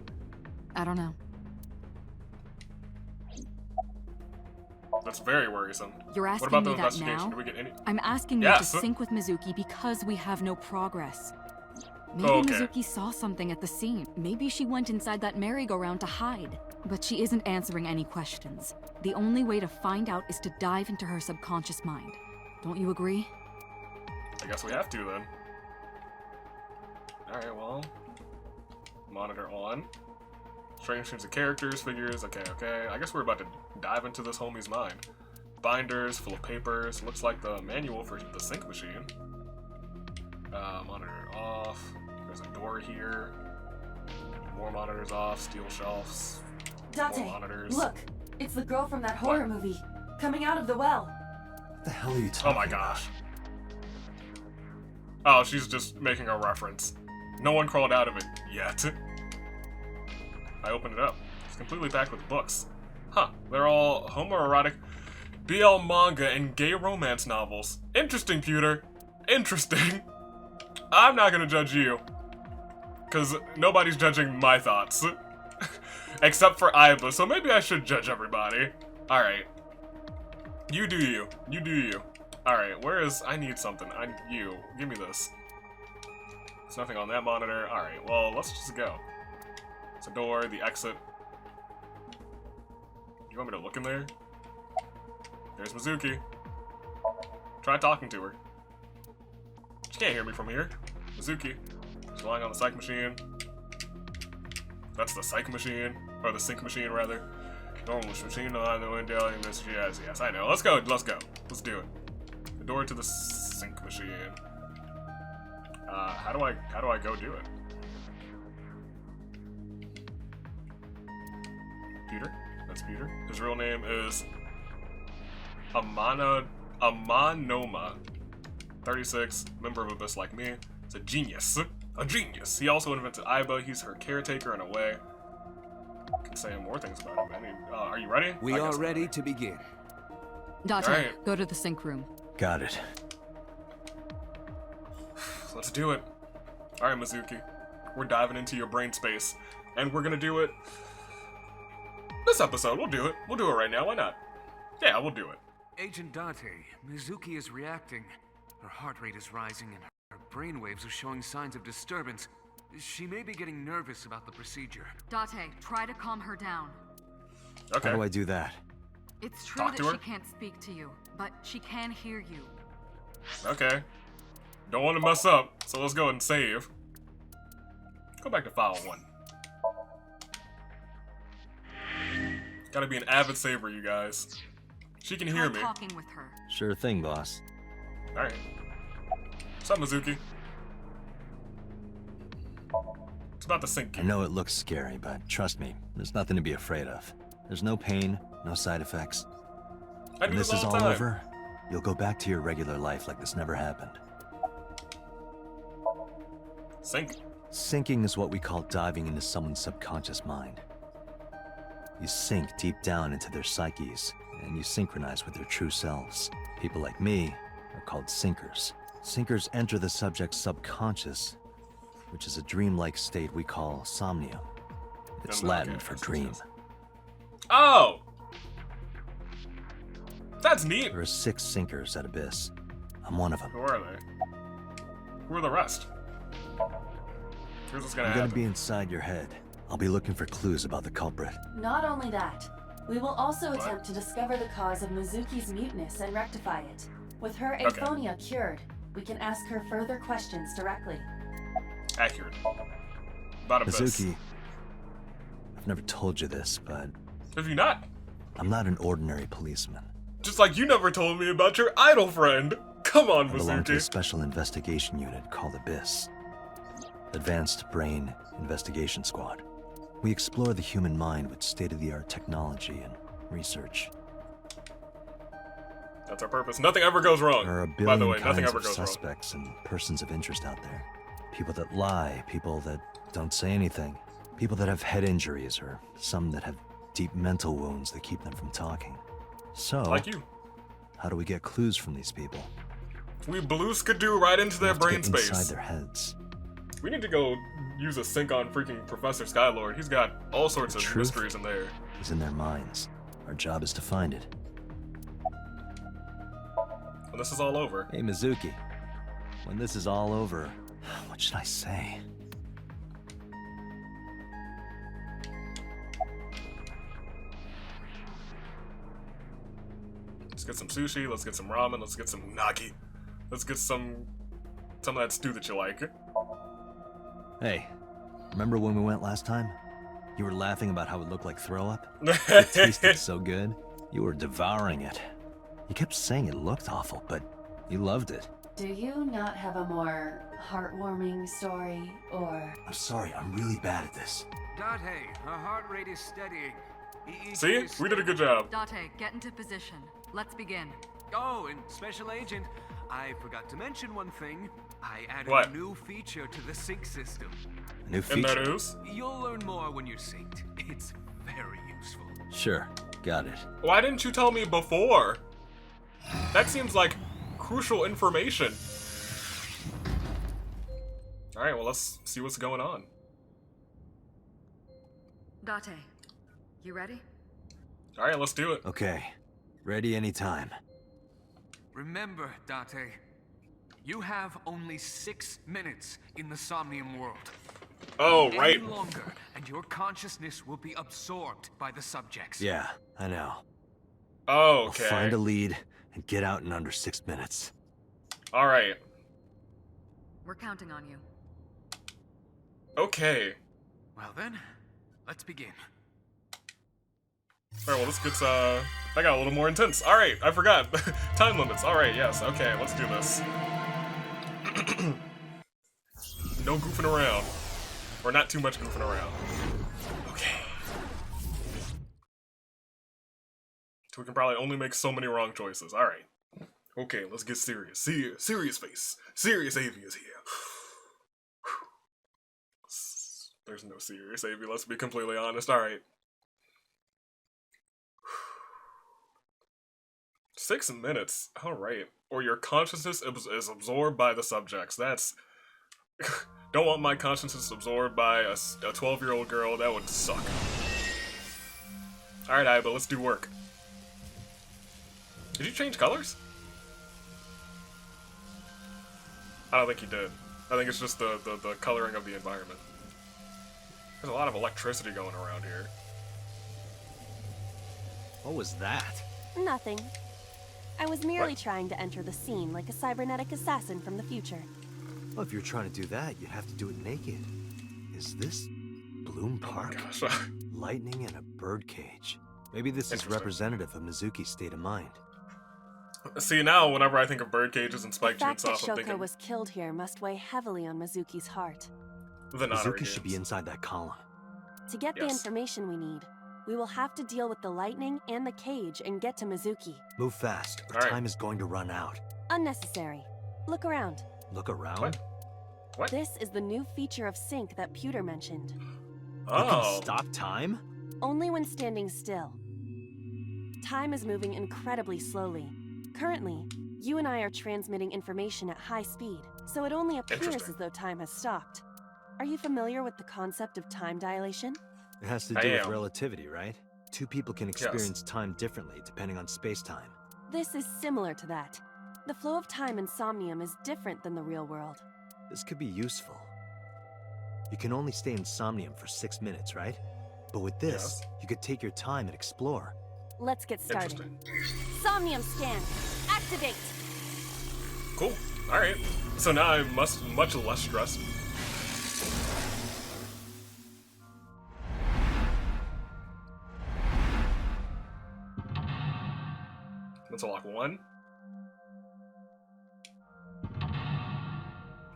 I don't know. That's very worrisome. You're What asking about the me that investigation? now? Do we get any? I'm asking you Yes. to sync with Mizuki because we have no progress. Maybe Okay. Mizuki saw something at the scene. Maybe she went inside that merry-go-round to hide. But she isn't answering any questions. The only way to find out is to dive into her subconscious mind. Don't you agree? I guess we have to then. Alright, well. Monitor on. Strange streams of characters, figures, okay. I guess we're about to dive into this homie's mind. Binders full of papers. Looks like the manual for the sync machine. Monitor off. There's a door here. More monitors off. Steel shelves. More Date, monitors. look! It's the girl from that horror movie, coming out of the well. What the hell are you Oh talking my about? gosh. Oh, she's just making a reference. No one crawled out of it yet. I opened it up. It's completely packed with books. Huh, they're all homoerotic BL manga and gay romance novels. Interesting, Pewter. Interesting. I'm not gonna judge you. Because nobody's judging my thoughts. Except for Aiba, so maybe I should judge everybody. Alright. You do you. You do you. Alright, where is... I need something. You. Give me this. There's nothing on that monitor. Alright, well, let's just go. It's a door, the exit. You want me to look in there? There's Mizuki. Try talking to her. She can't hear me from here. Mizuki. She's lying on the psych machine. That's the psych machine. Or the sync machine, rather. Normal machine on the window. Yes, I know. Let's go. Let's go. Let's do it. The door to the sync machine. How do I go do it? Peter? That's Peter. His real name is Amanoma. 36, member of Abyss like me. It's a genius. A genius. He also invented Iba. He's her caretaker in a way. I can say more things about him. I mean, are you ready? We are ready to begin. Date, right. go to the sync room. Got it. Let's do it. Alright, Mizuki. We're diving into your brain space. And we're gonna do it this episode. We'll do it. We'll do it right now. Why not? Yeah, we'll do it. Agent Date, Mizuki is reacting. Her heart rate is rising and her brainwaves are showing signs of disturbance. She may be getting nervous about the procedure. Date, try to calm her down. Okay. How do I do that? It's true that she can't speak to you, but she can hear you. Okay. Don't want to mess up, so let's go ahead and save. Go back to file 1. Gotta be an avid saver, you guys. She can hear me. Talking with her. Sure thing, boss. Alright. What's up, Mizuki? It's about to sync. I know it looks scary, but trust me, there's nothing to be afraid of. There's no pain, no side effects. When this is all over, you'll go back to your regular life like this never happened. Sync. Sinking is what we call diving into someone's subconscious mind. You sink deep down into their psyches, and you synchronize with their true selves. People like me are called sinkers. Sinkers enter the subject's subconscious, which is a dreamlike state we call Somnium. It's Latin for dream. Oh! That's neat! There are 6 sinkers at Abyss. I'm one of them. Who are they? Who are the rest? Here's what's gonna happen. I'm gonna be inside your head. I'll be looking for clues about the culprit. Not only that, we will also attempt to discover the cause of Mizuki's muteness and rectify it. With her aphonia cured, we can ask her further questions directly. Accurate. About Abyss. Mizuki, I've never told you this, but... Have you not? I'm not an ordinary policeman. Just like you never told me about your idol friend. Come on, I belong to a Mizuki. special investigation unit called Abyss. Advanced Brain Investigation Squad. We explore the human mind with state-of-the-art technology and research. That's our purpose. Nothing ever goes wrong. There are a By billion the way, nothing kinds ever of goes wrong. suspects and persons of interest out there. People that lie, people that don't say anything, people that have head injuries, or some that have deep mental wounds that keep them from talking. So, Like you. how do we get clues from these people? We blue skidoo right into their brain space. Inside their heads. We need to go use a sync on freaking Professor Skylord. He's got all sorts of truth mysteries in there. Is in their minds. Our job is to find it. When this is all over. Hey, Mizuki. When this is all over, what should I say? Let's get some sushi, let's get some ramen, let's get some unagi. Let's get some of that stew that you like. Hey, remember when we went last time? You were laughing about how it looked like throw up? It tasted so good. You were devouring it. You kept saying it looked awful, but you loved it. Do you not have a more heartwarming story, or... I'm sorry, I'm really bad at this. Date, her heart rate is steadying. EEG See? is We did a good job. Date, get into position. Let's begin. Oh, and Special Agent, I forgot to mention one thing. I added What? a new feature to the sync system. A new And that feature? is? You'll learn more when you're synced. It's very useful. Sure, got it. Why didn't you tell me before? That seems like crucial information. Alright, well, let's see what's going on. Date, you ready? Alright, let's do it. Okay, ready anytime. Remember, Date, you have only 6 minutes in the Somnium world. Oh, right. Any longer, and your consciousness will be absorbed by the subjects. Yeah, I know. Oh, okay. I'll find a lead and get out in under 6 minutes. All right. We're counting on you. Okay. Well then, let's begin. Alright, well, this gets, that got a little more intense. Alright, I forgot. Time limits. Alright, yes. Okay, let's do this. No goofing around. Or not too much goofing around. Okay. So we can probably only make so many wrong choices. Alright. Okay, let's get serious. Serious face. Serious AV is here. There's no serious AV, let's be completely honest. Alright. 6 minutes. Alright. Or your consciousness is absorbed by the subjects. That's... Don't want my consciousness absorbed by a 12-year-old girl. That would suck. Alright, Iba, let's do work. Did you change colors? I don't think you did. I think it's just the coloring of the environment. There's a lot of electricity going around here. What was that? Nothing. I was merely trying to enter the scene like a cybernetic assassin from the future. Well, if you're trying to do that, you'd have to do it naked. Is this Bloom Park? Oh my gosh. Lightning in a birdcage. Maybe this is representative of Mizuki's state of mind. See, now whenever I think of bird cages and Spike The fact that Chunsoft, I'm Shoko thinking was killed here must weigh heavily on Mizuki's heart. the Nanari Mizuki should be games. inside that column. To get the information we need, we will have to deal with the lightning and the cage and get to Mizuki. Move fast, or Alright. time is going to run out. Unnecessary. Look around. Look around. What? This is the new feature of Sync that Pewter mentioned. You Oh. can stop time? Only when standing still. Time is moving incredibly slowly. Currently, you and I are transmitting information at high speed, so it only appears Interesting. as though time has stopped. Are you familiar with the concept of time dilation? It has to I do with am. relativity, right? Two people can experience time differently depending on space-time. This is similar to that. The flow of time in Somnium is different than the real world. This could be useful. You can only stay in Somnium for 6 minutes, right? But with this, you could take your time and explore. Let's get started. Interesting. Somnium scan. Activate. Cool. Alright. So now I'm much less stressed. Let's unlock 1.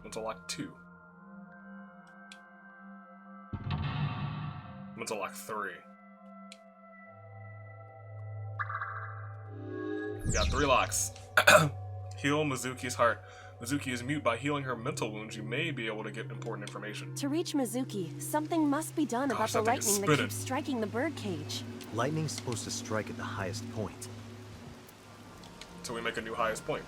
Let's unlock 2. Let's unlock 3. We got 3 locks. Heal Mizuki's heart. Mizuki is mute. By healing her mental wounds, you may be able to get important information. To reach Mizuki, something must be done about the that thing is lightning that spinning. keeps striking the birdcage. Lightning's supposed to strike at the highest point. So we make a new highest point.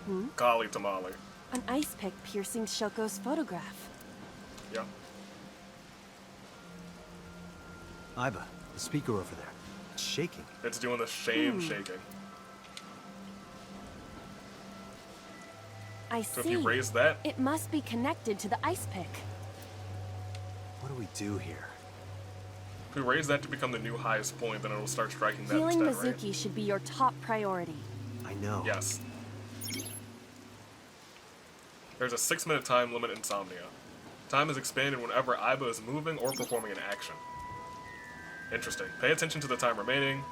Hmm? Golly tamale. An ice pick piercing Shoko's photograph. Yeah. Iba, the speaker over there. It's shaking. It's doing the shame shaking. I So see. if you raise that, It must be connected to the ice pick. What do we do here? if we raise that to become the new highest point, then it'll start striking that Healing instead, Mizuki should be your top priority. I know. Yes. There's a 6-minute time limit in Somnia. Time is expanded whenever Iba is moving or performing an action. Interesting. Pay attention to the time remaining.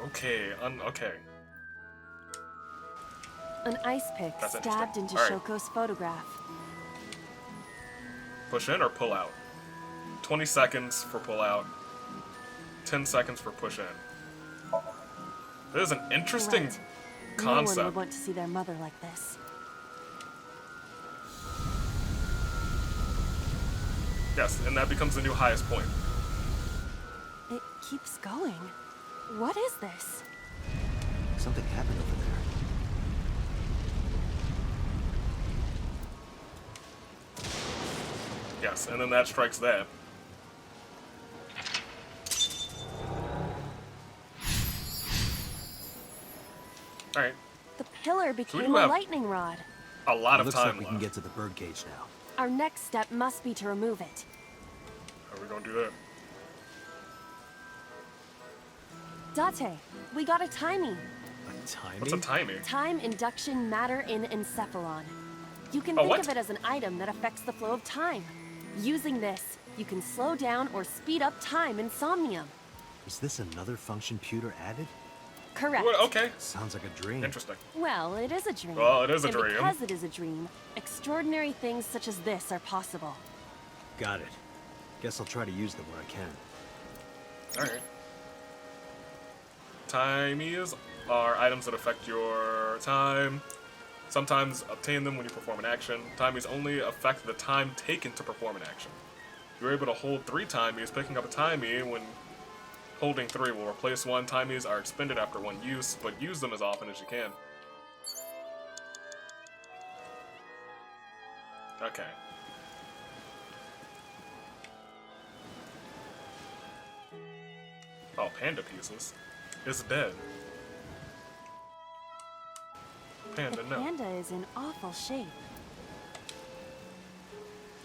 Okay, okay. An ice pick That's stabbed interesting. into All right. Shoko's photograph. Push in or pull out? 20 seconds for pull out. 10 seconds for push in. This is an interesting Right. concept. No one would want to see their mother like this. Yes, and that becomes the new highest point. It keeps going. What is this? Something happened over there. Yes, and then that strikes that. Alright. The pillar became a lightning rod. A lot of looks time like we left. can get to the birdcage now. Our next step must be to remove it. How are we gonna do that? Date, we got a timey. A timey? What's a timing? Time induction matter in encephalon. You can Oh, think what? of it as an item that affects the flow of time. Using this, you can slow down or speed up time in Somnium. Is this another function Pewter added? Correct. Well, okay. Sounds like a dream. Interesting. Well, it is a dream. Well, it is a and dream. because it is a dream, extraordinary things such as this are possible. Got it. Guess I'll try to use them where I can. Alright. Timies are items that affect your time. Sometimes obtain them when you perform an action. Timies only affect the time taken to perform an action. You're able to hold 3 timies. Picking up a timie when holding 3 will replace 1. Timies are expended after 1 use, but use them as often as you can. Okay. Oh, panda pieces. It's dead. Panda, The no. panda is in awful shape.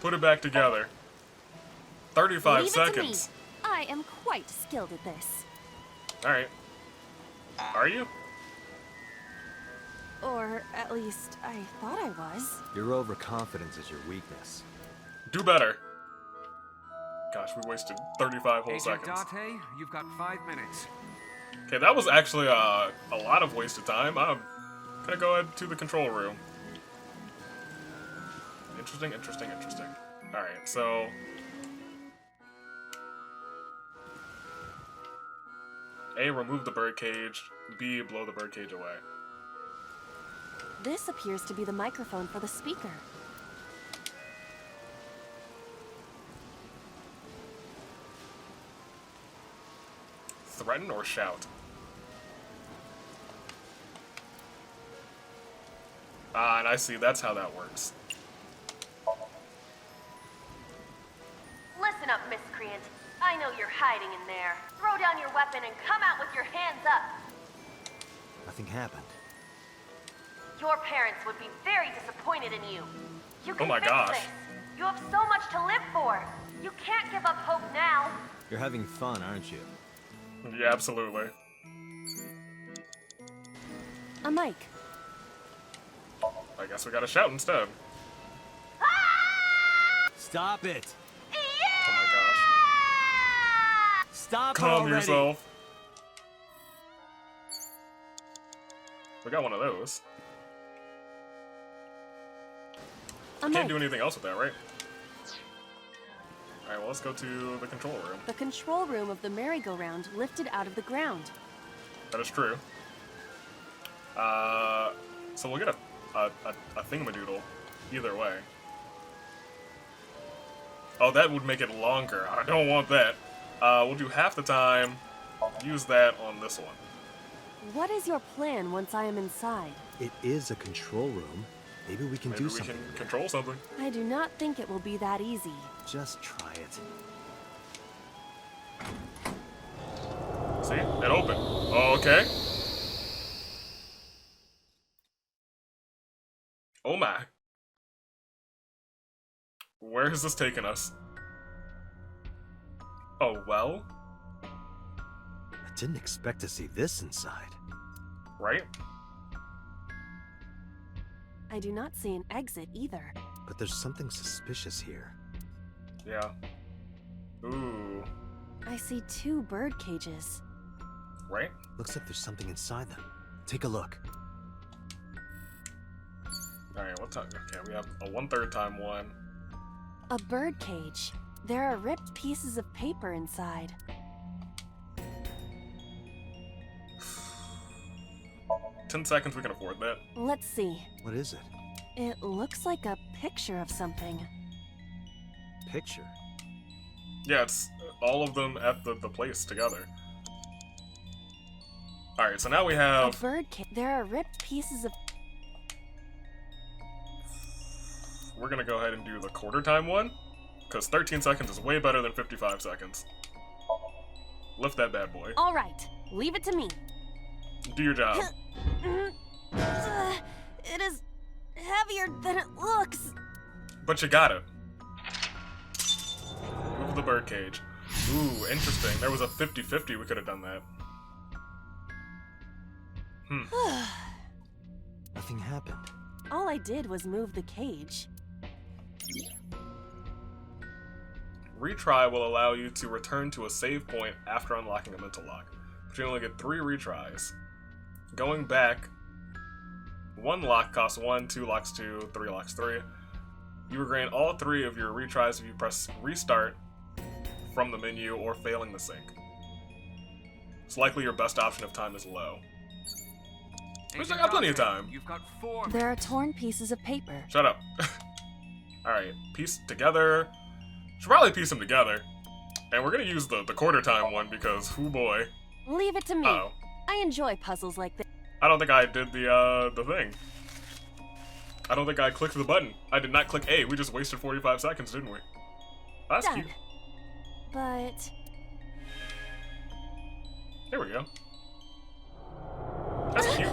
Put it back together. 35 Leave seconds. It to me. I am quite skilled at this. Alright. Are you? Or at least I thought I was. Your overconfidence is your weakness. Do better. Gosh, we wasted 35 whole Agent seconds. Date, you've got 5 minutes. Okay, that was actually a lot of wasted time. I'm gonna go ahead to the control room. Interesting, interesting, interesting. Alright, so... A, remove the birdcage. B, blow the birdcage away. This appears to be the microphone for the speaker. Threaten or shout? Ah, and I see, that's how that works. Listen up, miscreant. I know you're hiding in there. Throw down your weapon and come out with your hands up. Nothing happened. Your parents would be very disappointed in you. You can Oh my fix gosh. this. You have so much to live for. You can't give up hope now. You're having fun, aren't you? Yeah, absolutely. A mic. I guess we gotta shout instead. Stop it! Oh my gosh. Stop Calm already! yourself. We got one of those. A Can't mic. do anything else with that, right? Alright, well, let's go to the control room. The control room of the merry-go-round lifted out of the ground. That is true. So we'll get a thingamadoodle either way. Oh, that would make it longer. I don't want that. We'll do half the time. Use that on this one. What is your plan once I am inside? It is a control room. Maybe we can Maybe do we something. can control something. I do not think it will be that easy. Just try it. See? It opened. Okay. Oh my. Where has this taken us? Oh, well? I didn't expect to see this inside. Right? I do not see an exit either. But there's something suspicious here. Yeah. Ooh. I see 2 bird cages. Right? Looks like there's something inside them. Take a look. Alright, what time? Okay, we have a 1/3 time one. A bird cage. There are ripped pieces of paper inside. 10 seconds, we can afford that. Let's see. What is it? It looks like a picture of something. Picture? Yeah, it's all of them at the place together. Alright, so now we A have... bird cage. There are ripped pieces of... We're gonna go ahead and do the 1/4 time one, because 13 seconds is way better than 55 seconds. Lift that bad boy. All right, leave it to me. Do your job. easier than it looks. But you got it. Move the birdcage. Ooh, interesting. There was a 50-50, we could have done that. Nothing happened. All I did was move the cage. Retry will allow you to return to a save point after unlocking a mental lock, but you only get 3 retries. Going back, 1 lock costs 1, 2 locks 2, 3 locks 3. You regain all 3 of your retries if you press restart from the menu or failing the sync. It's likely your best option if time is low. Which I got plenty of time. You've got 4. There are torn pieces of paper. Shut up. Alright, piece together. Should probably piece them together. And we're gonna use the quarter time one because, oh boy. Leave it to me. Uh-oh. I enjoy puzzles like this. I don't think I did the thing. I don't think I clicked the button. I did not click A. We just wasted 45 seconds, didn't we? That's Done. cute. But There we go. That's cute.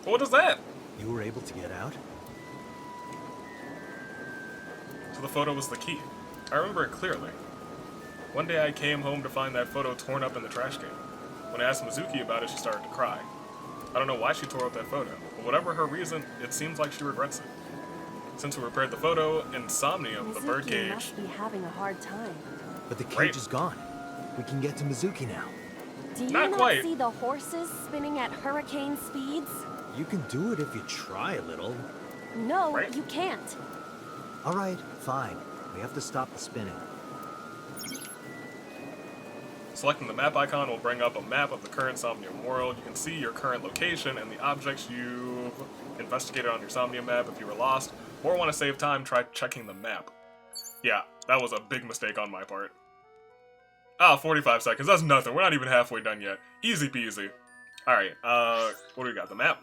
What is that? You were able to get out? So the photo was the key. I remember it clearly. One day I came home to find that photo torn up in the trash can. When I asked Mizuki about it, she started to cry. I don't know why she tore up that photo, but whatever her reason, it seems like she regrets it. Since we repaired the photo in Somnium, the Mizuki birdcage. must be having a hard time. But the cage Right. is gone. We can get to Mizuki now. Do you Not not quite. see the horses spinning at hurricane speeds? You can do it if you try a little. No, Right. you can't. All right, fine. We have to stop the spinning. Selecting the map icon will bring up a map of the current Somnium world. You can see your current location and the objects you've investigated on your Somnium map. If you were lost or want to save time, try checking the map. Yeah, that was a big mistake on my part. Ah, 45 seconds. That's nothing. We're not even halfway done yet. Easy peasy. Alright, what do we got? The map.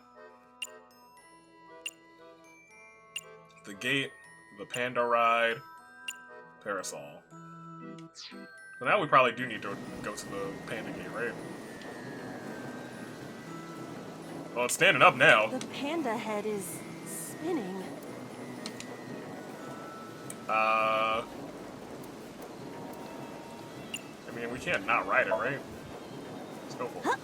The gate. The panda ride. Parasol. So now we probably do need to go to the panda gate, right? Well, it's standing up now. The panda head is spinning. I mean, we can't not ride it, right? Let's go for it.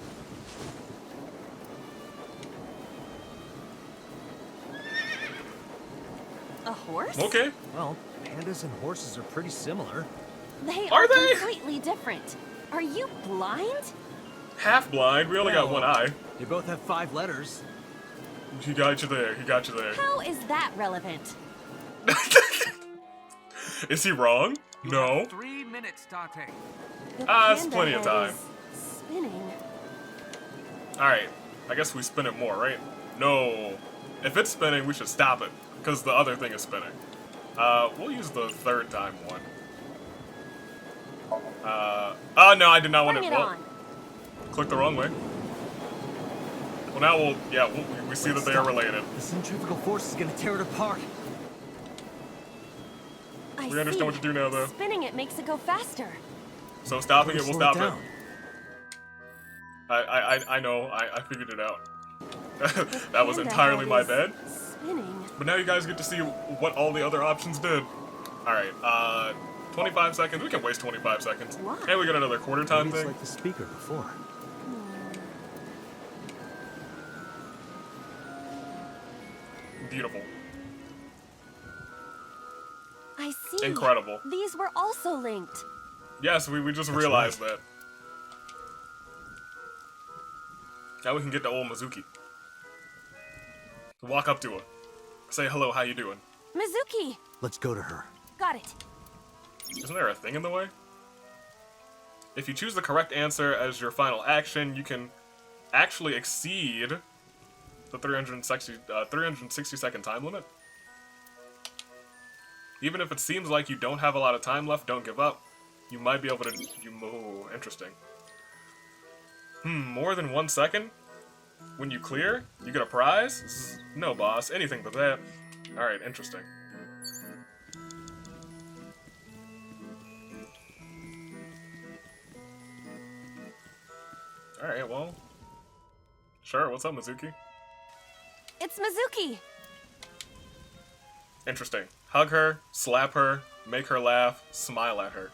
A horse? Okay. Well, pandas and horses are pretty similar. They Are are they? completely different. Are you blind? Half blind. We only got one eye. They both have 5 letters. He got you there. He got you there. How is that relevant? Is he wrong? No. 3 minutes, Date. The That's panda plenty of head time. is spinning. Alright. I guess we spin it more, right? No. If it's spinning, we should stop it. Because the other thing is spinning. We'll use the third time one. Oh no, I did not want Bring to. it Well, on. click the wrong way. Well, now we see that they are related. The centrifugal force is gonna tear it apart. I We understand see. what to do now, though. Spinning it makes it go faster. So stopping it will Slow stop it. down. I know. I figured it out. That was Panda entirely head my is bad. Spinning. But now you guys get to see what all the other options did. Alright, 25 seconds. We can waste 25 seconds. Why? And we got another quarter time Maybe it's thing. like the speaker before. Beautiful. I see. Incredible. These were also linked. Yes, we just That's realized right. that. Now we can get to old Mizuki. Walk up to her. Say hello, how you doing? Mizuki! Let's go to her. Got it. Isn't there a thing in the way? If you choose the correct answer as your final action, you can actually exceed the 360 second time limit. Even if it seems like you don't have a lot of time left, don't give up. You might be able to... Oh, interesting. More than 1 second? When you clear, you get a prize? No, boss. Anything but that. Alright, interesting. Alright, well. Sure, what's up, Mizuki? It's Mizuki! Interesting. Hug her, slap her, make her laugh, smile at her.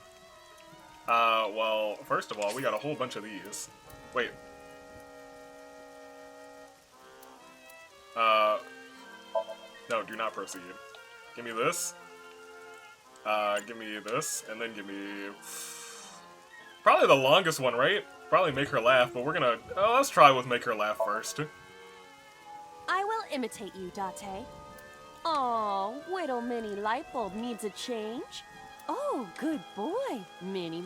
Well, first of all, we got a whole bunch of these. Wait. No, do not proceed. Give me this. Give me this, and then give me... Probably the longest one, right? Probably make her laugh, but we're gonna... let's try with make her laugh first. I will imitate you, Date. Aw, little mini light bulb needs a change. Oh, good boy. Mini.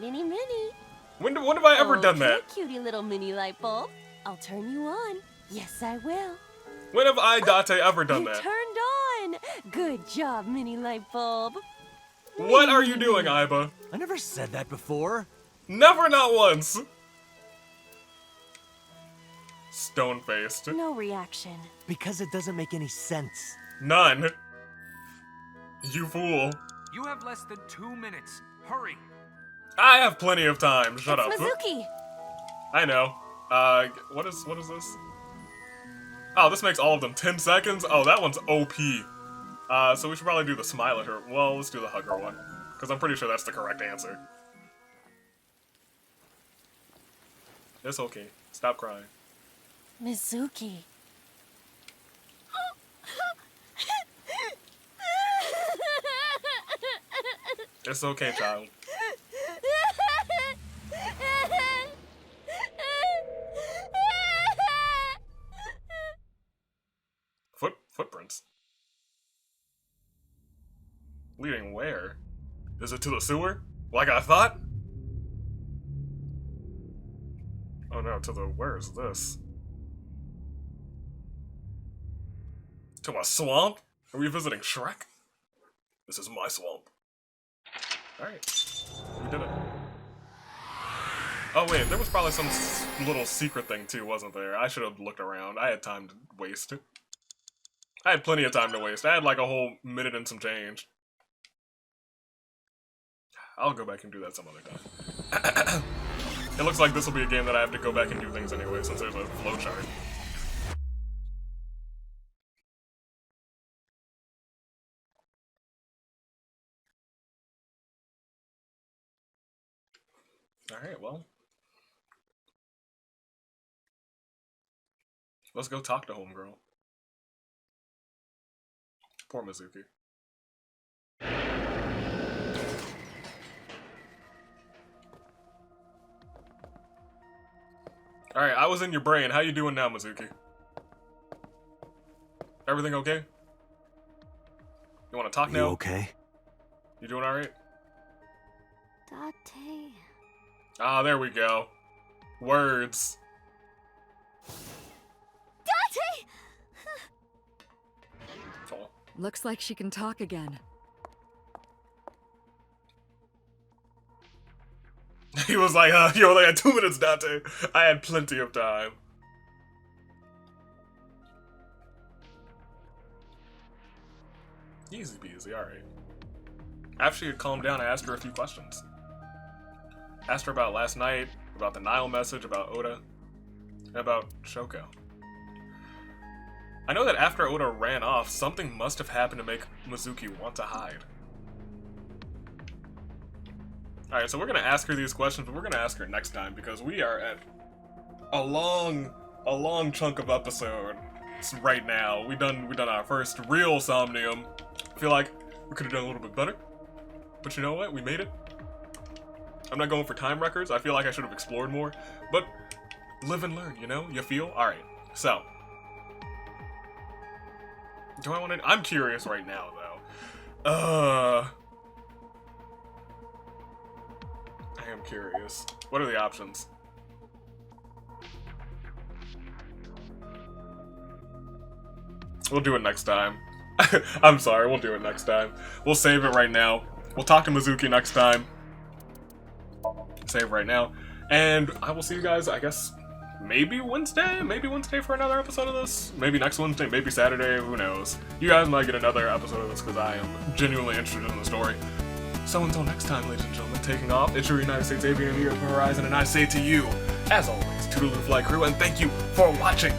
When have I ever done that? Okay, cutie little mini light bulb. I'll turn you on. Yes, I will. When have I, Date, ever done You that? turned on. Good job, mini light bulb. What are you doing, Aiba? I never said that before. Never, not once. Stone-faced. No reaction. Because it doesn't make any sense. None. You fool. You have less than 2 minutes. Hurry. I have plenty of time. Shut up. It's Mizuki. I know. What is this? Oh, this makes all of them 10 seconds? Oh, that one's OP. So we should probably do the smile at her. Well, let's do the hug her one. Because I'm pretty sure that's the correct answer. It's okay. Stop crying. Mizuki. It's okay, child. Footprints. Leading where? Is it to the sewer? Like I thought? Oh no, to the... where is this? To a swamp? Are we visiting Shrek? This is my swamp. Alright. We did it. Oh wait, there was probably some little secret thing too, wasn't there? I should have looked around. I had time to waste. I had plenty of time to waste. I had like a whole minute and some change. I'll go back and do that some other time. It looks like this will be a game that I have to go back and do things anyway, since there's a flowchart. Alright, well. Let's go talk to homegirl. Poor Mizuki. Alright, I was in your brain. How you doing now, Mizuki? Everything okay? You wanna talk now? You okay? You doing alright? Date. Ah, there we go. Words. Date! Oh. Looks like she can talk again. He was like, you only had 2 minutes, Date. I had plenty of time. Easy peasy, alright. After she had calmed down, I asked her a few questions. Asked her about last night, about the Nile message, about Oda, and about Shoko. I know that after Oda ran off, something must have happened to make Mizuki want to hide. Alright, so we're gonna ask her these questions, but we're gonna ask her next time, because we are at a long chunk of episode right now. We done our first real Somnium. I feel like we could have done a little bit better, but you know what? We made it. I'm not going for time records. I feel like I should have explored more, but live and learn, you know? You feel? Alright, so. Do I want to... I'm curious right now, though. I am curious. What are the options? We'll do it next time. I'm sorry, we'll do it next time. We'll save it right now. We'll talk to Mizuki next time. Save right now. And I will see you guys, I guess, maybe Wednesday? Maybe Wednesday for another episode of this? Maybe next Wednesday, maybe Saturday, who knows. You guys might get another episode of this because I am genuinely interested in the story. So until next time, ladies and gentlemen, taking off, it's your United States Avian here at Horizon, and I say to you, as always, toodaloo fly crew, and thank you for watching.